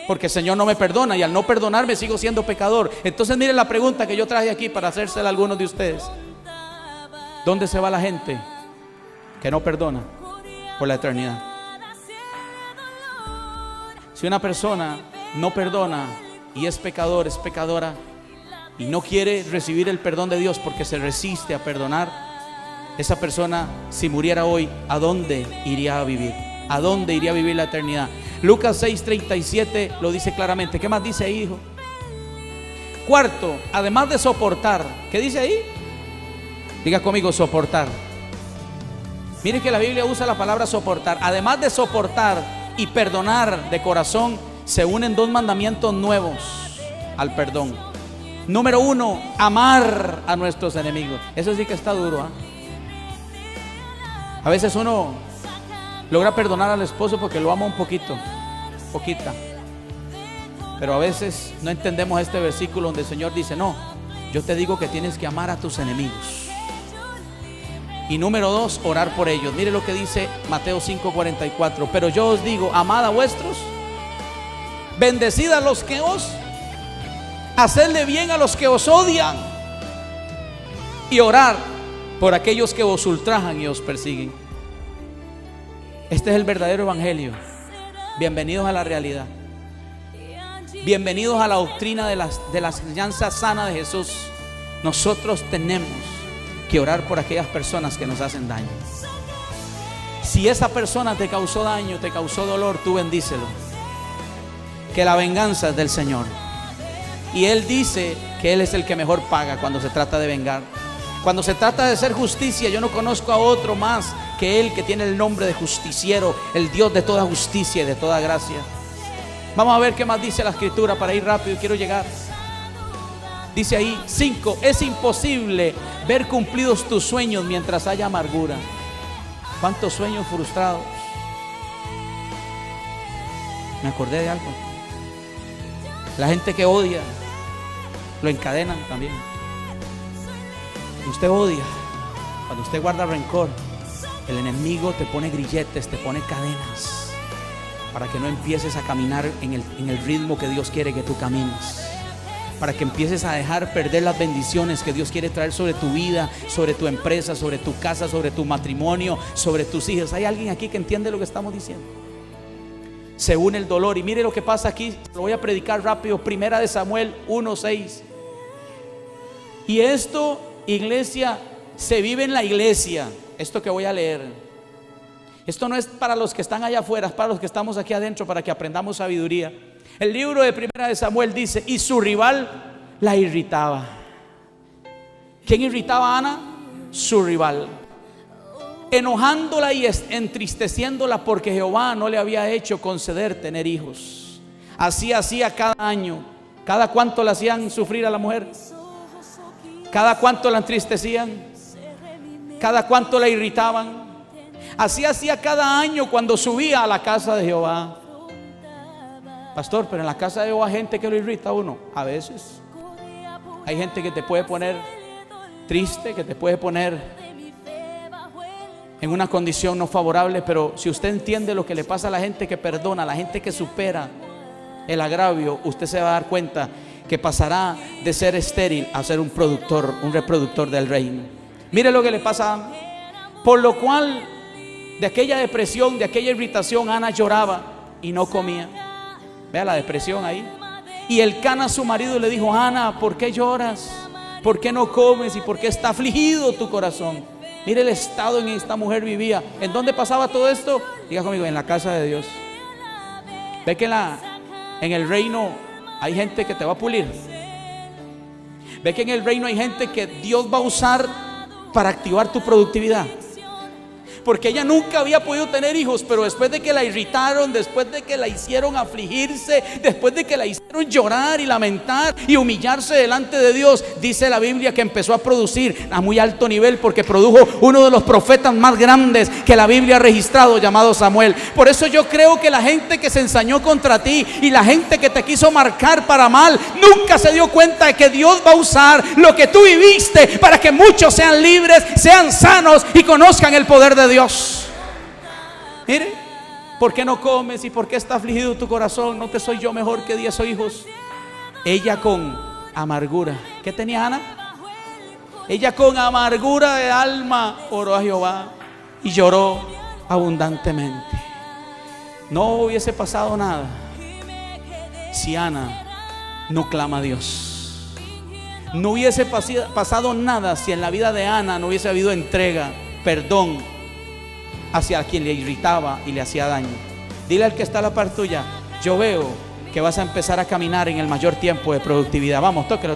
Porque el Señor no me perdona, y al no perdonarme sigo siendo pecador. Entonces miren la pregunta que yo traje aquí para hacérsela a algunos de ustedes: ¿dónde se va la gente que no perdona por la eternidad? Si una persona no perdona y es pecador, es pecadora, y no quiere recibir el perdón de Dios porque se resiste a perdonar, esa persona, si muriera hoy, ¿a dónde iría a vivir? ¿A dónde iría a vivir la eternidad? Lucas 6:37 lo dice claramente. ¿Qué más dice ahí, hijo? Cuarto, además de soportar, ¿qué dice ahí? Diga conmigo, soportar. Miren que la Biblia usa la palabra soportar. Además de soportar y perdonar de corazón, se unen dos mandamientos nuevos al perdón. Número 1, amar a nuestros enemigos. Eso sí que está duro, ¿eh? A veces uno logra perdonar al esposo porque lo ama un poquita. Pero a veces no entendemos este versículo donde el Señor dice: no, yo te digo que tienes que amar a tus enemigos. Y número 2, orar por ellos. Mire lo que dice Mateo 5:44. Pero yo os digo, amad a vuestros, bendecid a los que os, hacedle bien a los que os odian, y orar por aquellos que os ultrajan y os persiguen. Este es el verdadero evangelio. Bienvenidos a la realidad. Bienvenidos a la doctrina de la enseñanza sana de Jesús. Nosotros tenemos que orar por aquellas personas que nos hacen daño. Si esa persona te causó daño, te causó dolor, tú bendícelo. Que la venganza es del Señor. Y Él dice que Él es el que mejor paga cuando se trata de vengar. Cuando se trata de hacer justicia, yo no conozco a otro más que Él, que tiene el nombre de justiciero, el Dios de toda justicia y de toda gracia. Vamos a ver qué más dice la Escritura para ir rápido, quiero llegar. Dice ahí 5, es imposible ver cumplidos tus sueños mientras haya amargura. ¿Cuántos sueños frustrados? Me acordé de algo. La gente que odia, lo encadenan también. Cuando usted odia, cuando usted guarda rencor, el enemigo te pone grilletes, te pone cadenas, para que no empieces a caminar en el ritmo que Dios quiere que tú camines, para que empieces a dejar perder las bendiciones que Dios quiere traer sobre tu vida, sobre tu empresa, sobre tu casa, sobre tu matrimonio, sobre tus hijos. ¿Hay alguien aquí que entiende lo que estamos diciendo? Se une el dolor. Y mire lo que pasa aquí, lo voy a predicar rápido. Primera de Samuel 1:6. Y esto, iglesia, se vive en la iglesia. Esto que voy a leer, esto no es para los que están allá afuera, es para los que estamos aquí adentro, para que aprendamos sabiduría. El libro de Primera de Samuel dice: y su rival la irritaba. ¿Quién irritaba a Ana? Su rival, enojándola y entristeciéndola porque Jehová no le había hecho conceder tener hijos. Así hacía cada año. ¿Cada cuánto la hacían sufrir a la mujer? ¿Cada cuánto la entristecían? ¿Cada cuánto la irritaban? Así hacía cada año cuando subía a la casa de Jehová. Pastor, pero en la casa de Jehová hay gente que lo irrita a uno. A veces hay gente que te puede poner triste, que te puede poner en una condición no favorable. Pero si usted entiende lo que le pasa a la gente que perdona, a la gente que supera el agravio, usted se va a dar cuenta que pasará de ser estéril a ser un productor, un reproductor del reino. Mire lo que le pasa a Ana. Por lo cual, de aquella depresión, de aquella irritación, Ana lloraba y no comía. Vea la depresión ahí. Y Elcana, su marido, le dijo: Ana, ¿por qué lloras? ¿Por qué no comes? ¿Y por qué está afligido tu corazón? Mire el estado en que esta mujer vivía. ¿En dónde pasaba todo esto? Diga conmigo, en la casa de Dios. Ve que en el reino hay gente que te va a pulir. Ve que en el reino hay gente que Dios va a usar para activar tu productividad. Porque ella nunca había podido tener hijos, pero después de que la irritaron, después de que la hicieron afligirse, después de que la hicieron llorar y lamentar y humillarse delante de Dios, dice la Biblia que empezó a producir a muy alto nivel, porque produjo uno de los profetas más grandes que la Biblia ha registrado, llamado Samuel. Por eso yo creo que la gente que se ensañó contra ti y la gente que te quiso marcar para mal, nunca se dio cuenta de que Dios va a usar lo que tú viviste para que muchos sean libres, sean sanos y conozcan el poder de Dios. Mire, ¿por qué no comes y por qué está afligido tu corazón? ¿No te soy yo mejor que 10 hijos? Ella con amargura. ¿Qué tenía Ana? Ella con amargura de alma oró a Jehová y lloró abundantemente. No hubiese pasado nada si Ana no clama a Dios. No hubiese pasado nada si en la vida de Ana no hubiese habido entrega, perdón hacia quien le irritaba y le hacía daño. Dile al que está a la par tuya: yo veo que vas a empezar a caminar en el mayor tiempo de productividad. Vamos, tóquelo.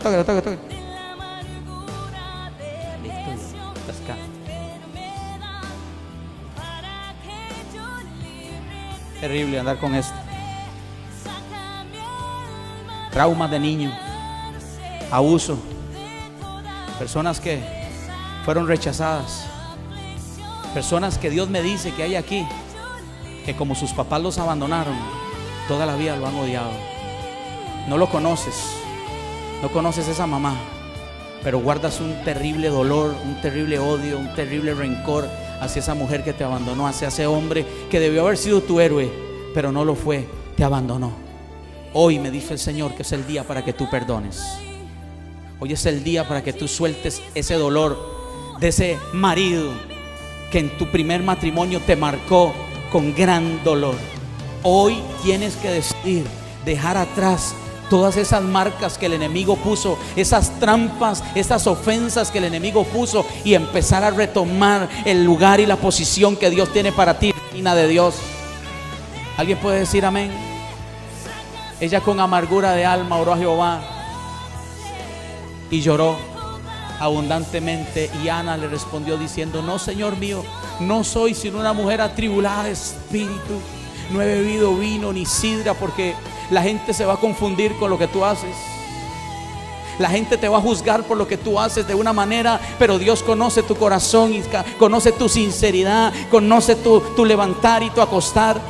Terrible andar con esto. Traumas de niño, abuso, personas que fueron rechazadas, personas que Dios me dice que hay aquí, que como sus papás los abandonaron, toda la vida lo han odiado. No lo conoces, no conoces esa mamá, pero guardas un terrible dolor, un terrible odio, un terrible rencor hacia esa mujer que te abandonó, hacia ese hombre que debió haber sido tu héroe, pero no lo fue, te abandonó. Hoy me dice el Señor que es el día para que tú perdones. Hoy es el día para que tú sueltes ese dolor de ese marido que en tu primer matrimonio te marcó con gran dolor. Hoy tienes que decidir dejar atrás todas esas marcas que el enemigo puso, esas trampas, esas ofensas que el enemigo puso, y empezar a retomar el lugar y la posición que Dios tiene para ti, reina de Dios. ¿Alguien puede decir amén? Ella con amargura de alma oró a Jehová y lloró abundantemente, y Ana le respondió diciendo: no, Señor mío, no soy sino una mujer atribulada de espíritu. No he bebido vino ni sidra, porque la gente se va a confundir con lo que tú haces. La gente te va a juzgar por lo que tú haces de una manera, pero Dios conoce tu corazón y conoce tu sinceridad, conoce tu levantar y tu acostar.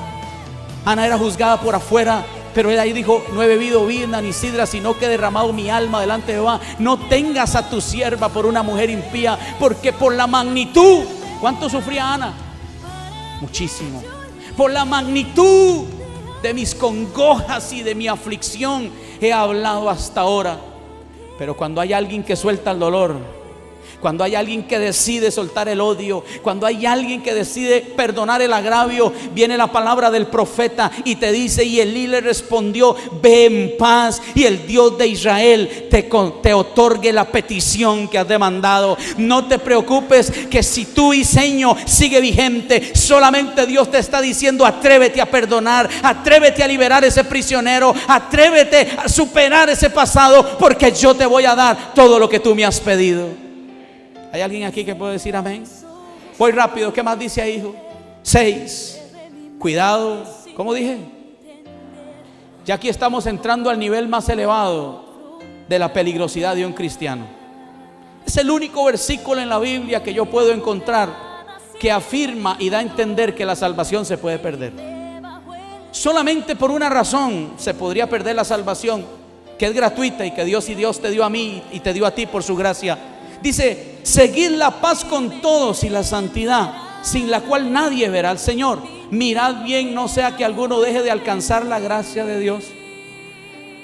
Ana era juzgada por afuera, pero él ahí dijo: no he bebido vino ni sidra, sino que he derramado mi alma delante de Jehová. No tengas a tu sierva por una mujer impía, porque por la magnitud, ¿cuánto sufría Ana? Muchísimo. Por la magnitud de mis congojas y de mi aflicción he hablado hasta ahora. Pero cuando hay alguien que suelta el dolor, cuando hay alguien que decide soltar el odio, cuando hay alguien que decide perdonar el agravio, viene la palabra del profeta y te dice: y Elí le respondió: ve en paz, y el Dios de Israel te otorgue la petición que has demandado. No te preocupes, que si tu diseño sigue vigente, solamente Dios te está diciendo: atrévete a perdonar, atrévete a liberar ese prisionero, atrévete a superar ese pasado, porque yo te voy a dar todo lo que tú me has pedido. ¿Hay alguien aquí que puede decir amén? Voy rápido, ¿qué más dice ahí, hijo? 6. Cuidado, ¿cómo dije? Ya aquí estamos entrando al nivel más elevado de la peligrosidad de un cristiano. Es el único versículo en la Biblia que yo puedo encontrar que afirma y da a entender que la salvación se puede perder. Solamente por una razón se podría perder la salvación, que es gratuita y que Dios te dio a mí y te dio a ti por su gracia. Dice: seguid la paz con todos y la santidad, sin la cual nadie verá al Señor. Mirad bien, no sea que alguno deje de alcanzar la gracia de Dios.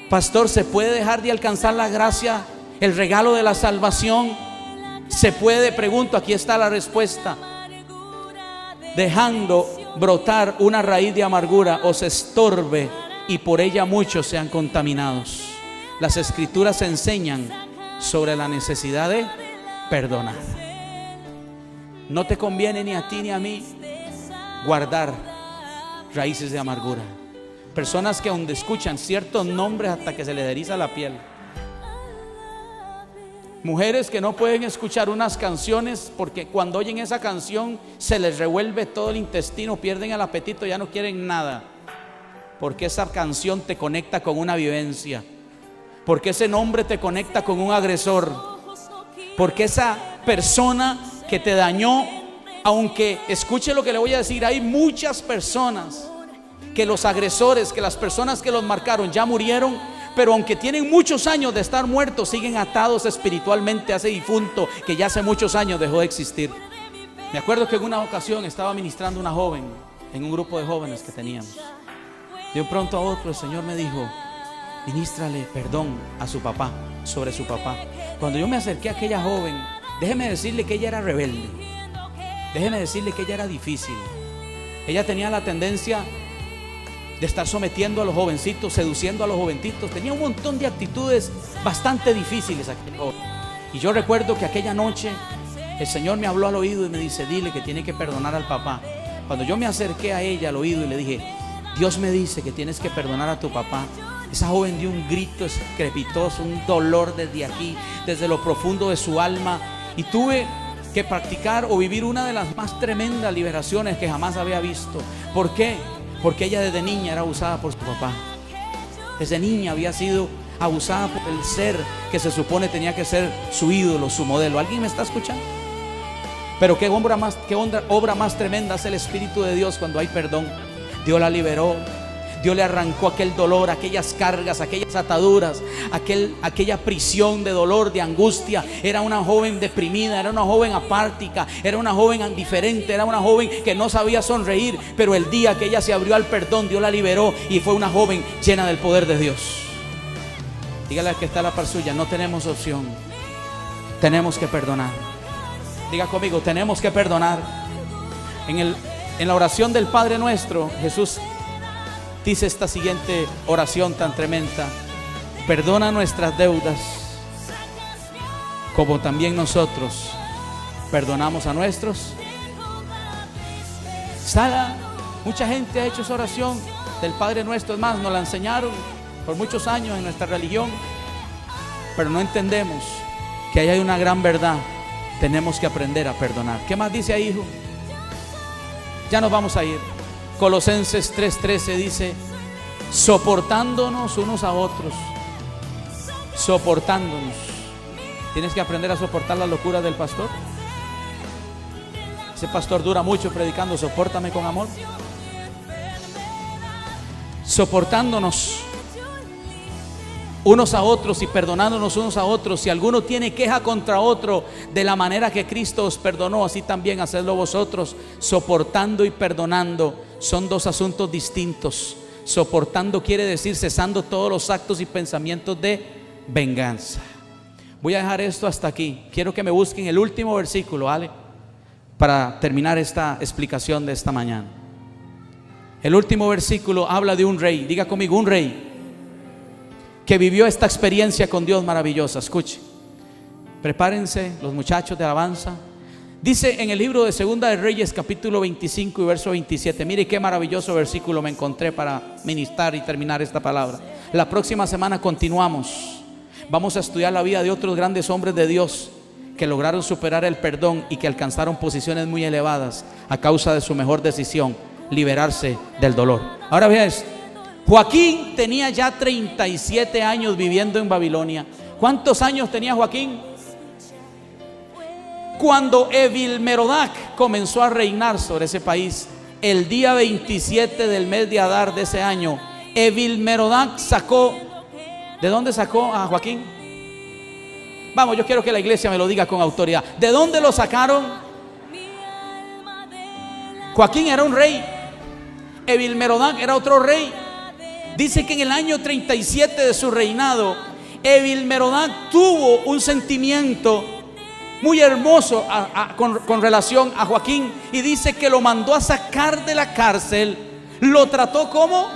Pastor, ¿se puede dejar de alcanzar la gracia, el regalo de la salvación? Se puede, pregunto, aquí está la respuesta. Dejando brotar una raíz de amargura os estorbe, y por ella muchos sean contaminados. Las escrituras enseñan sobre la necesidad de perdonar. No te conviene ni a ti ni a mí guardar raíces de amargura. Personas que donde escuchan ciertos nombres hasta que se les eriza la piel. Mujeres que no pueden escuchar unas canciones porque cuando oyen esa canción se les revuelve todo el intestino, pierden el apetito, ya no quieren nada. Porque esa canción te conecta con una vivencia. Porque ese nombre te conecta con un agresor. Porque esa persona que te dañó, aunque escuche lo que le voy a decir, hay muchas personas que los agresores, que las personas que los marcaron ya murieron, pero aunque tienen muchos años de estar muertos, siguen atados espiritualmente a ese difunto que ya hace muchos años dejó de existir. Me acuerdo que en una ocasión estaba ministrando una joven en un grupo de jóvenes que teníamos. De un pronto a otro el Señor me dijo: ministrale perdón a su papá, sobre su papá. Cuando yo me acerqué a aquella joven, déjeme decirle que ella era rebelde. Déjeme decirle que ella era difícil. Ella tenía la tendencia de estar sometiendo a los jovencitos, seduciendo a los jovencitos. Tenía un montón de actitudes bastante difíciles aquel joven. Y yo recuerdo que aquella noche el Señor me habló al oído y me dice: dile que tiene que perdonar al papá. Cuando yo me acerqué a ella al oído y le dije: Dios me dice que tienes que perdonar a tu papá, esa joven dio un grito estrepitoso, un dolor desde aquí, desde lo profundo de su alma. Y tuve que practicar o vivir una de las más tremendas liberaciones que jamás había visto. ¿Por qué? Porque ella desde niña era abusada por su papá. Desde niña había sido abusada por el ser que se supone tenía que ser su ídolo, su modelo. ¿Alguien me está escuchando? Pero qué obra más tremenda es el Espíritu de Dios cuando hay perdón. Dios la liberó. Dios le arrancó aquel dolor, aquellas cargas, aquellas ataduras, aquella prisión de dolor, de angustia. Era una joven deprimida, era una joven apática, era una joven indiferente, era una joven que no sabía sonreír. Pero el día que ella se abrió al perdón, Dios la liberó y fue una joven llena del poder de Dios. Dígale al que está a la par suya: no tenemos opción, tenemos que perdonar. Diga conmigo: tenemos que perdonar. En la oración del Padre Nuestro, Jesús dice esta siguiente oración tan tremenda: perdona nuestras deudas, como también nosotros perdonamos a nuestros. Sala, mucha gente ha hecho esa oración del Padre Nuestro. Es más, nos la enseñaron por muchos años en nuestra religión, pero no entendemos que ahí hay una gran verdad. Tenemos que aprender a perdonar. ¿Qué más dice ahí, hijo? Ya nos vamos a ir. Colosenses 3:13 dice: soportándonos unos a otros. Soportándonos. Tienes que aprender a soportar la locura del pastor. Ese pastor dura mucho predicando: sopórtame con amor. Soportándonos unos a otros y perdonándonos unos a otros. Si alguno tiene queja contra otro, de la manera que Cristo os perdonó, así también hacedlo vosotros. Soportando y perdonando son dos asuntos distintos. Soportando quiere decir cesando todos los actos y pensamientos de venganza. Voy a dejar esto hasta aquí. Quiero que me busquen el último versículo, ¿vale? Para terminar esta explicación de esta mañana. El último versículo habla de un rey. Diga conmigo: un rey que vivió esta experiencia con Dios maravillosa. Escuche, prepárense los muchachos de alabanza. Dice en el libro de Segunda de Reyes, capítulo 25 y verso 27. Mire qué maravilloso versículo me encontré para ministrar y terminar esta palabra. La próxima semana continuamos. Vamos a estudiar la vida de otros grandes hombres de Dios que lograron superar el perdón y que alcanzaron posiciones muy elevadas a causa de su mejor decisión: liberarse del dolor. Ahora vea esto. Joaquín tenía ya 37 años viviendo en Babilonia. ¿Cuántos años tenía Joaquín? Cuando Evil-Merodach comenzó a reinar sobre ese país, el día 27 del mes de Adar de ese año, Evil-Merodach sacó, ¿de dónde sacó a Joaquín? Vamos, yo quiero que la iglesia me lo diga con autoridad. ¿De dónde lo sacaron? Joaquín era un rey, Evil-Merodach era otro rey. Dice que en el año 37 de su reinado, Evil-Merodach tuvo un sentimiento muy hermoso con relación a Joaquín, y dice que lo mandó a sacar de la cárcel. Lo trató como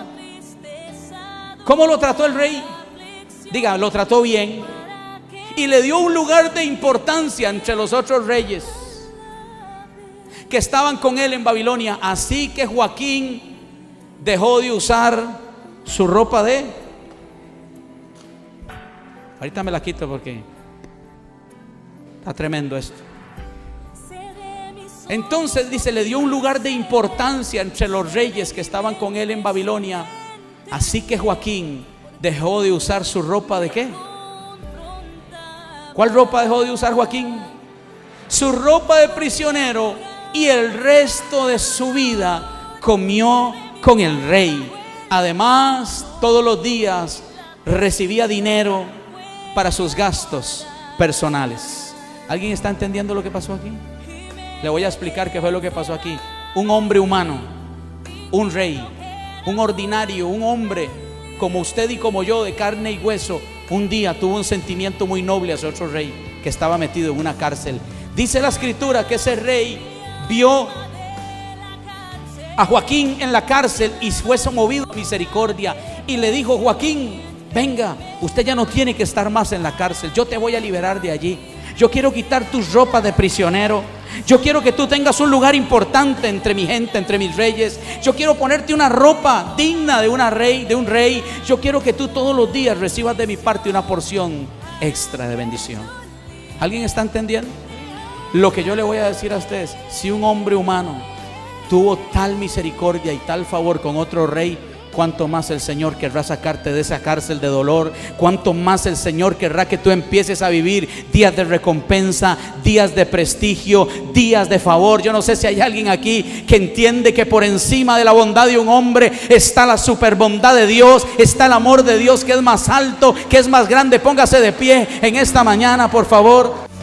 ¿cómo lo trató el rey? Diga, lo trató bien, y le dio un lugar de importancia entre los otros reyes que estaban con él en Babilonia. Así que Joaquín dejó de usar su ropa de... Ahorita me la quito porque está tremendo esto. Entonces dice, le dio un lugar de importancia entre los reyes que estaban con él en Babilonia. Así que Joaquín dejó de usar su ropa de ¿qué? ¿Cuál ropa dejó de usar Joaquín? Su ropa de prisionero, y el resto de su vida comió con el rey. Además, todos los días recibía dinero para sus gastos personales. ¿Alguien está entendiendo lo que pasó aquí? Le voy a explicar qué fue lo que pasó aquí. Un hombre humano, un rey, un ordinario, un hombre como usted y como yo, de carne y hueso, un día tuvo un sentimiento muy noble hacia otro rey que estaba metido en una cárcel. Dice la escritura que ese rey vio a Joaquín en la cárcel y fue movido a misericordia y le dijo: Joaquín, venga, usted ya no tiene que estar más en la cárcel, yo te voy a liberar de allí. Yo quiero quitar tus ropas de prisionero. Yo quiero que tú tengas un lugar importante entre mi gente, entre mis reyes. Yo quiero ponerte una ropa digna de un rey. Yo quiero que tú todos los días recibas de mi parte una porción extra de bendición. ¿Alguien está entendiendo? Lo que yo le voy a decir a ustedes: si un hombre humano tuvo tal misericordia y tal favor con otro rey, cuánto más el Señor querrá sacarte de esa cárcel de dolor. Cuánto más el Señor querrá que tú empieces a vivir días de recompensa, días de prestigio, días de favor. Yo no sé si hay alguien aquí que entiende que por encima de la bondad de un hombre está la superbondad de Dios, está el amor de Dios, que es más alto, que es más grande. Póngase de pie en esta mañana, por favor.